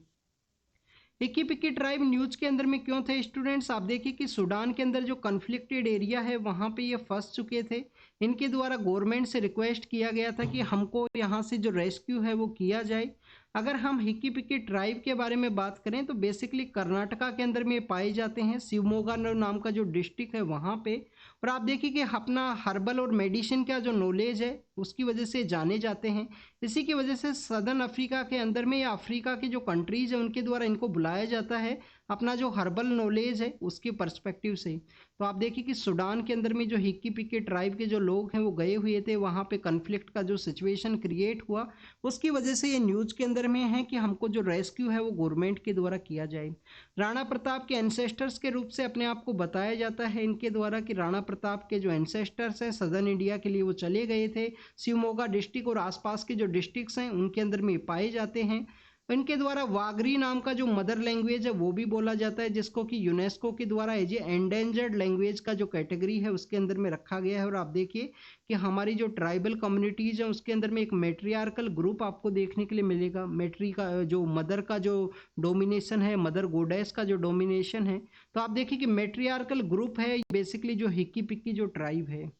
हिक्की पिक्की ट्राइब न्यूज के अंदर में क्यों थे स्टूडेंट्स? आप देखिए कि सूडान के अंदर जो कन्फ्लिक्टेड एरिया है वहाँ पे ये फंस चुके थे। इनके द्वारा गवर्नमेंट से रिक्वेस्ट किया गया था कि हमको यहाँ से जो रेस्क्यू है वो किया जाए। अगर हम हिक्की पिक्की ट्राइब के बारे में बात करें तो बेसिकली कर्नाटका के अंदर में पाए जाते हैं, शिवमोगा नाम का जो डिस्ट्रिक्ट है वहाँ पे। और आप देखिए कि अपना हर्बल और मेडिसिन का जो नॉलेज है उसकी वजह से जाने जाते हैं। इसी की वजह से सदर्न अफ्रीका के अंदर में या अफ्रीका की जो कंट्रीज है उनके द्वारा इनको बुलाया जाता है अपना जो हर्बल नॉलेज है उसके पर्सपेक्टिव से। तो आप देखिए कि सूडान के अंदर में जो हिक्की पिक्की ट्राइब के जो लोग हैं वो गए हुए थे, वहाँ पे कन्फ्लिक्ट का जो सिचुएशन क्रिएट हुआ उसकी वजह से ये न्यूज़ के अंदर में है कि हमको जो रेस्क्यू है वो गवर्नमेंट के द्वारा किया जाए। राणा प्रताप के एंसेस्टर्स के रूप से अपने आप को बताया जाता है इनके द्वारा कि राणा प्रताप के जो एंसेस्टर्स हैं सदर्न इंडिया के लिए वो चले गए थे। शिवमोगा डिस्ट्रिक्ट और आसपास के जो डिस्ट्रिक्ट्स हैं उनके अंदर में पाए जाते हैं। इनके द्वारा वागरी नाम का जो मदर लैंग्वेज है वो भी बोला जाता है, जिसको कि यूनेस्को के द्वारा एज ए एंडेंजर्ड लैंग्वेज का जो कैटेगरी है उसके अंदर में रखा गया है। और आप देखिए कि हमारी जो ट्राइबल कम्युनिटीज़ हैं उसके अंदर में एक मैट्रियार्कल ग्रुप आपको देखने के लिए मिलेगा। मैट्री का जो मदर का जो डोमिनेशन है, मदर गोडेस का जो डोमिनेशन है, तो आप देखिए कि मैट्रियार्कल ग्रुप है बेसिकली जो हिक्की पिक्की जो ट्राइब है।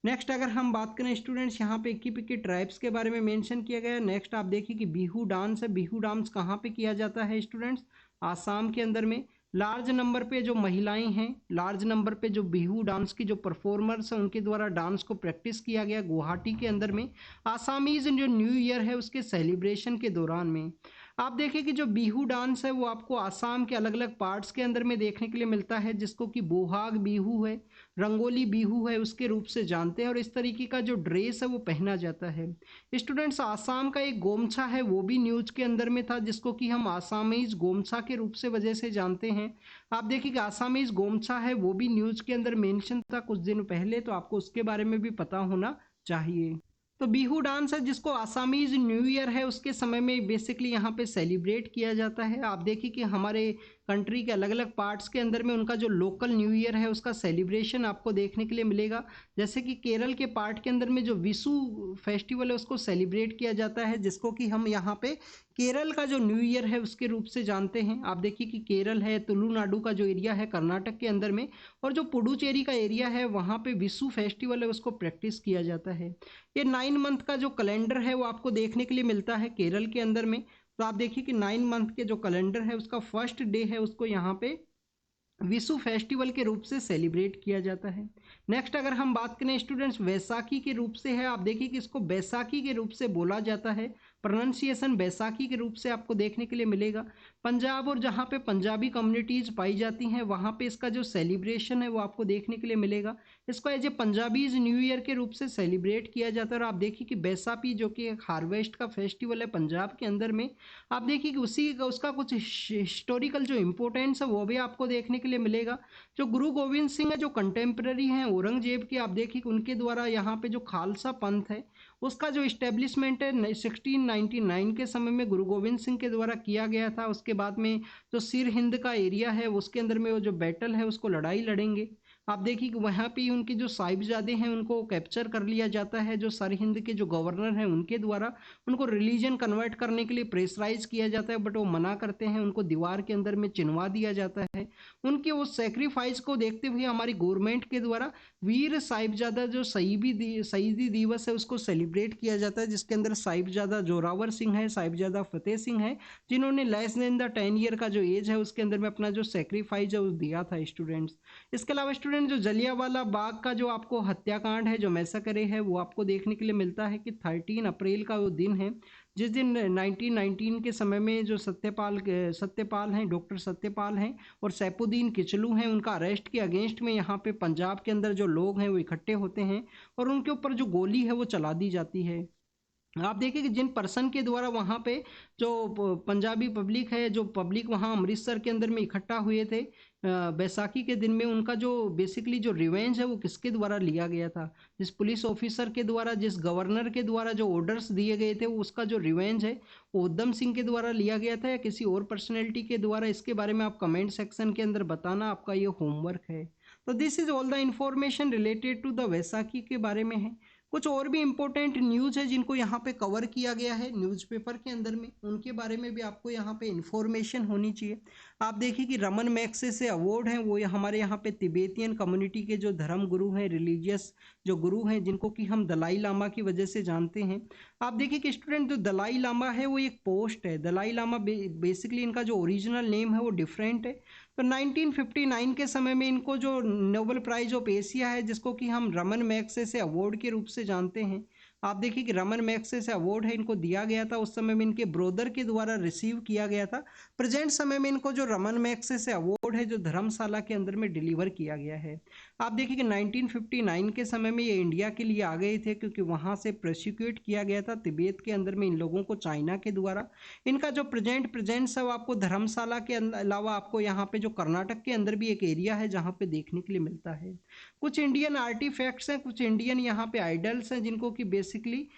नेक्स्ट अगर हम बात करें स्टूडेंट्स यहाँ पे हिक्की पिक्की ट्राइब्स के बारे में मेंशन किया गया है। नेक्स्ट आप देखिए कि बिहू डांस है। बिहू डांस कहाँ पे किया जाता है स्टूडेंट्स? आसाम के अंदर में। लार्ज नंबर पे जो महिलाएं हैं, लार्ज नंबर पे जो बिहू डांस की जो परफॉर्मर्स हैं उनके द्वारा डांस को प्रैक्टिस किया गया गुवाहाटी के अंदर में आसामीज जो न्यू ईयर है उसके सेलिब्रेशन के दौरान में। आप देखिए कि जो बिहू डांस है वो आपको आसाम के अलग अलग पार्ट्स के अंदर में देखने के लिए मिलता है, जिसको कि बोहाग बिहू है, रंगोली बिहू है उसके रूप से जानते हैं। और इस तरीके का जो ड्रेस है वो पहना जाता है। स्टूडेंट्स आसाम का एक गोमछा है वो भी न्यूज के अंदर में था, जिसको कि हम आसामीज गोमछा के रूप से वजह से जानते हैं। आप देखिए कि आसामीज गोमछा है वो भी न्यूज के अंदर मेंशन था कुछ दिन पहले, तो आपको उसके बारे में भी पता होना चाहिए। तो बिहू डांस है जिसको आसामीज न्यू ईयर है उसके समय में बेसिकली यहाँ पे सेलिब्रेट किया जाता है। आप देखिए कि हमारे कंट्री के अलग अलग पार्ट्स के अंदर में उनका जो लोकल न्यू ईयर है उसका सेलिब्रेशन आपको देखने के लिए मिलेगा। जैसे कि केरल के पार्ट के अंदर में जो विशु फेस्टिवल है उसको सेलिब्रेट किया जाता है, जिसको कि हम यहाँ पे केरल का जो न्यू ईयर है उसके रूप से जानते हैं। आप देखिए कि केरल है, तुलुनाडु का जो एरिया है कर्नाटक के अंदर में, और जो पुडुचेरी का एरिया है वहाँ पे विशु फेस्टिवल है उसको प्रैक्टिस किया जाता है। ये 9 मंथ का जो कैलेंडर है वो आपको देखने के लिए मिलता है केरल के अंदर में। तो आप देखिए कि 9 मंथ के जो कैलेंडर है उसका फर्स्ट डे है उसको यहाँ पे विशु फेस्टिवल के रूप से सेलिब्रेट किया जाता है। नेक्स्ट अगर हम बात करें स्टूडेंट्स वैसाखी के रूप से है। आप देखिए कि इसको बैसाखी के रूप से बोला जाता है, प्रोनाउंसिएशन बैसाखी के रूप से आपको देखने के लिए मिलेगा। पंजाब और जहाँ पे पंजाबी कम्युनिटीज़ पाई जाती हैं वहाँ पे इसका जो सेलिब्रेशन है वो आपको देखने के लिए मिलेगा। इसको as a Punjabis new year के रूप से सेलिब्रेट किया जाता है। और आप देखिए कि बैसाखी जो कि एक हार्वेस्ट का फेस्टिवल है पंजाब के अंदर में, आप देखिए कि उसी उसका कुछ हिस्टोरिकल जो इम्पोर्टेंस है वो भी आपको देखने के लिए मिलेगा। जो गुरु गोविंद सिंह है जो कंटेम्प्रेरी हैं औरंगजेब के, आप देखिए कि उनके द्वारा यहाँ पे जो खालसा पंथ है उसका जो इस्टेब्लिशमेंट है 1699 के समय में गुरु गोविंद सिंह के द्वारा किया गया था। उसके बाद में जो सिर हिंद का एरिया है उसके अंदर में वो जो बैटल है उसको लड़ाई लड़ेंगे। आप देखिए कि वहाँ पे उनके जो साहिबजादे हैं उनको कैप्चर कर लिया जाता है, जो सरहिंद के जो गवर्नर हैं उनके द्वारा उनको रिलीजन कन्वर्ट करने के लिए प्रेशराइज किया जाता है, बट वो मना करते हैं, उनको दीवार के अंदर में चिनवा दिया जाता है। उनके उस सेक्रीफाइस को देखते हुए हमारी गवर्नमेंट के द्वारा वीर साहिबजादा जो शहीदी दिवस है उसको सेलिब्रेट किया जाता है, जिसके अंदर साहिबजादा जोरावर सिंह है, साहिबजादा फतेह सिंह है, जिन्होंने लेस देन द 10 ईयर का जो एज है उसके अंदर में अपना जो सेक्रीफाइस है वो दिया था स्टूडेंट्स। इसके अलावा स्टूडेंट जो जलियांवाला बाग का जो आपको हत्याकांड है, जो मैसेकर है, वो आपको देखने के लिए मिलता है कि 13 अप्रैल का वो दिन है जिस दिन 1919 के समय में जो सत्यपाल हैं, डॉक्टर सत्यपाल हैं और सैफुद्दीन किचलू हैं, उनका अरेस्ट के अगेंस्ट में यहाँ पे पंजाब के अंदर जो लोग हैं वो इकट्ठे होते हैं और उनके ऊपर जो गोली है वो चला दी जाती है। आप देखिए कि जिन पर्सन के द्वारा वहाँ पे जो पंजाबी पब्लिक है, जो पब्लिक वहाँ अमृतसर के अंदर में इकट्ठा हुए थे बैसाखी के दिन में, उनका जो बेसिकली जो रिवेंज है वो किसके द्वारा लिया गया था, जिस पुलिस ऑफिसर के द्वारा, जिस गवर्नर के द्वारा जो ऑर्डर्स दिए गए थे, वो उसका जो रिवेंज है वो उधम सिंह के द्वारा लिया गया था या किसी और पर्सनैलिटी के द्वारा, इसके बारे में आप कमेंट सेक्शन के अंदर बताना, आपका ये होमवर्क है। तो this is all the information related to the Vaisakhi के बारे में है। कुछ और भी इंपॉर्टेंट न्यूज़ है जिनको यहाँ पे कवर किया गया है न्यूज़पेपर के अंदर में, उनके बारे में भी आपको यहाँ पे इंफॉर्मेशन होनी चाहिए। आप देखिए कि रमन मैग्सेसे अवार्ड हैं, वो हमारे यहाँ पे तिब्बतियन कम्युनिटी के जो धर्म गुरु हैं, रिलीजियस जो गुरु हैं, जिनको कि हम दलाई लामा की वजह से जानते हैं। आप देखिए कि स्टूडेंट जो दलाई लामा है वो एक पोस्ट है। दलाई लामा बेसिकली इनका जो ओरिजिनल नेम है वो डिफरेंट है। तो 1959 के समय में इनको जो नोबेल प्राइज ऑफ एशिया है, जिसको कि हम रमन मैग्सेसे अवार्ड के रूप से जानते हैं, आप देखिए कि रमन मैग्सेसे अवार्ड है इनको दिया गया था, उस समय में इनके ब्रोदर के द्वारा रिसीव किया गया था। प्रेजेंट समय में इनको जो रमन मैग्सेसे अवार्ड है जो धर्मशाला के अंदर में डिलीवर किया गया है। आप देखिए कि 1959 के समय में ये इंडिया के लिए आ गए थे, क्योंकि वहाँ से प्रोसिक्यूट किया गया था तिब्बत के अंदर में इन लोगों को चाइना के द्वारा। इनका जो प्रेजेंट सब आपको धर्मशाला के अलावा आपको यहाँ पे जो कर्नाटक के अंदर भी एक एरिया है जहाँ पे देखने के लिए मिलता है। कुछ इंडियन आर्टिफैक्ट्स हैं, कुछ इंडियन यहाँ पे आइडल्स हैं, जिनको कि बेसिकली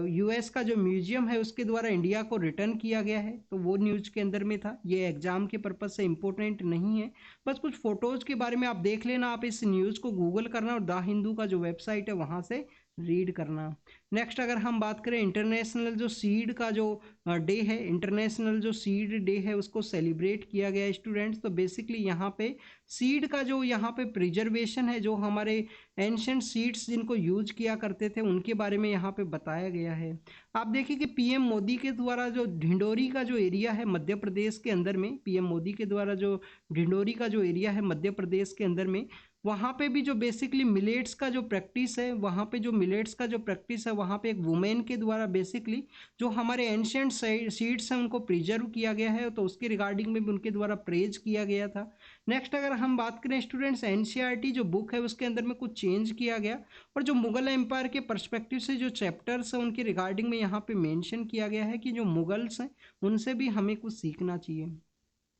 यूएस का जो म्यूजियम है उसके द्वारा इंडिया को रिटर्न किया गया है। तो वो न्यूज़ के अंदर में था, ये एग्जाम के पर्पज से इम्पोर्टेंट नहीं है, बस कुछ फोटोज़ के बारे में आप देख लेना, आप इस न्यूज़ को गूगल करना और द हिंदू का जो वेबसाइट है वहाँ से रीड करना। नेक्स्ट अगर हम बात करें इंटरनेशनल जो सीड का जो डे है, इंटरनेशनल जो सीड डे है उसको सेलिब्रेट किया गया है स्टूडेंट्स। तो बेसिकली यहाँ पे सीड का जो यहाँ पे प्रिजर्वेशन है, जो हमारे एंशंट सीड्स जिनको यूज किया करते थे उनके बारे में यहाँ पे बताया गया है। आप देखिए कि पीएम मोदी के द्वारा जो ढिंडोरी का जो एरिया है मध्य प्रदेश के अंदर में, पीएम मोदी के द्वारा जो ढिंडोरी का जो एरिया है मध्य प्रदेश के अंदर में, वहाँ पे भी जो बेसिकली मिलेट्स का जो प्रैक्टिस है, वहाँ पे जो मिलेट्स का जो प्रैक्टिस है वहाँ पे एक वुमेन के द्वारा बेसिकली जो हमारे एंशिएंट सीड्स हैं उनको प्रिजर्व किया गया है, तो उसके रिगार्डिंग में भी उनके द्वारा प्रेज किया गया था। नेक्स्ट अगर हम बात करें स्टूडेंट्स, एनसीईआरटी जो बुक है उसके अंदर में कुछ चेंज किया गया और जो मुगल एम्पायर के पर्सपेक्टिव से जो चैप्टर्स हैं उनके रिगार्डिंग में यहाँ पे मेंशन किया गया है कि जो मुगल्स हैं उनसे भी हमें कुछ सीखना चाहिए।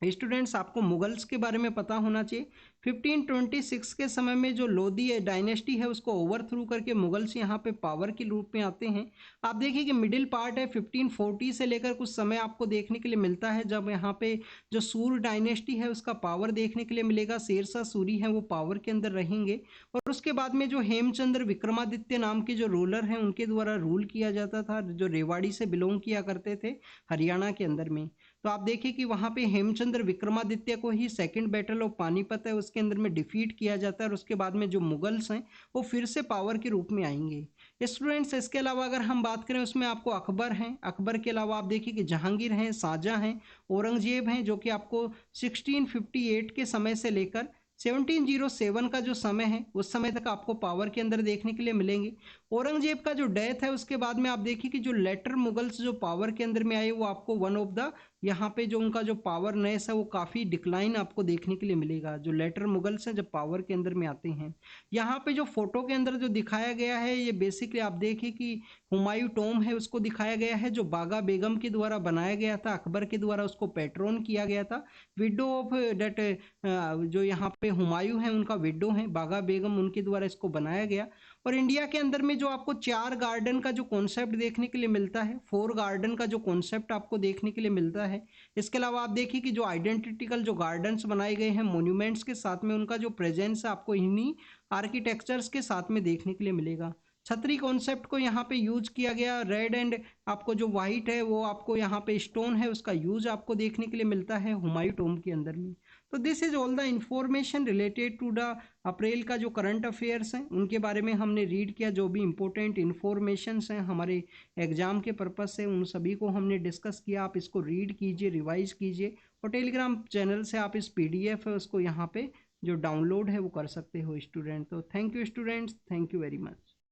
स्टूडेंट्स आपको मुगल्स के बारे में पता होना चाहिए। 1526 के समय में जो लोधी डायनेस्टी है उसको ओवरथ्रू करके मुगल्स यहाँ पे पावर के रूप में आते हैं। आप देखिए कि मिडिल पार्ट है 1540 से लेकर कुछ समय आपको देखने के लिए मिलता है जब यहाँ पे जो सूर डायनेस्टी है उसका पावर देखने के लिए मिलेगा, शेरशाह सूरी है वो पावर के अंदर रहेंगे और उसके बाद में जो हेमचंद्र विक्रमादित्य नाम के जो रूलर हैं उनके द्वारा रूल किया जाता था, जो रेवाड़ी से बिलोंग किया करते थे हरियाणा के अंदर में। तो आप देखिए कि वहाँ पे हेमचंद्र विक्रमादित्य को ही सेकंड बैटल ऑफ पानीपत है उसके अंदर में डिफीट किया जाता है और उसके बाद में जो मुगल्स हैं वो फिर से पावर के रूप में आएंगे। स्टूडेंट्स इसके अलावा अगर हम बात करें उसमें आपको अकबर हैं, अकबर के अलावा आप देखिए कि जहांगीर हैं, शाहजहां हैं, औरंगजेब हैं, जो कि आपको 1658 के समय से लेकर 1707 का जो समय है उस समय तक आपको पावर के अंदर देखने के लिए मिलेंगे। औरंगजेब का जो डेथ है उसके बाद में आप देखिए कि जो लेटर मुगल्स जो पावर के अंदर में आए वो आपको वन ऑफ द यहाँ पे जो उनका जो पावर नेस है वो काफ़ी डिक्लाइन आपको देखने के लिए मिलेगा। जो लेटर मुगल्स हैं जब पावर के अंदर में आते हैं, यहाँ पे जो फोटो के अंदर जो दिखाया गया है ये बेसिकली आप देखिए कि हुमायूं टॉम है उसको दिखाया गया है, जो बागा बेगम के द्वारा बनाया गया था, अकबर के द्वारा उसको पैट्रोन किया गया था। विडो ऑफ डेट जो यहाँ पे हुमायूं है उनका विडो है बागा बेगम, उनके द्वारा इसको बनाया गया। और इंडिया के अंदर में जो आपको 4 गार्डन का जो कॉन्सेप्ट देखने के लिए मिलता है, 4 गार्डन का जो कॉन्सेप्ट आपको देखने के लिए मिलता है है। इसके अलावा आप देखिए कि जो आइडेंटिटिकल जो गार्डन्स बनाए गए हैं मोन्यूमेंट्स के साथ में, उनका जो प्रेजेंस है आपको इन्हीं आर्किटेक्चर्स के साथ में देखने के लिए मिलेगा। छतरी कॉन्सेप्ट को यहाँ पे यूज किया गया। रेड एंड आपको जो वाइट है वो आपको यहाँ पे स्टोन है उसका यूज आपको देखने के लिए मिलता है हुमायूं टॉम्ब के अंदर में। तो this is all the information related to the April का जो करंट अफेयर्स हैं उनके बारे में हमने रीड किया। जो भी इंपॉर्टेंट इन्फॉर्मेशंस हैं हमारे एग्जाम के पर्पज से उन सभी को हमने डिस्कस किया। आप इसको रीड कीजिए, रिवाइज कीजिए और टेलीग्राम चैनल से आप इस PDF है उसको यहाँ पे जो डाउनलोड है वो कर सकते हो स्टूडेंट। तो thank you students, thank you very much.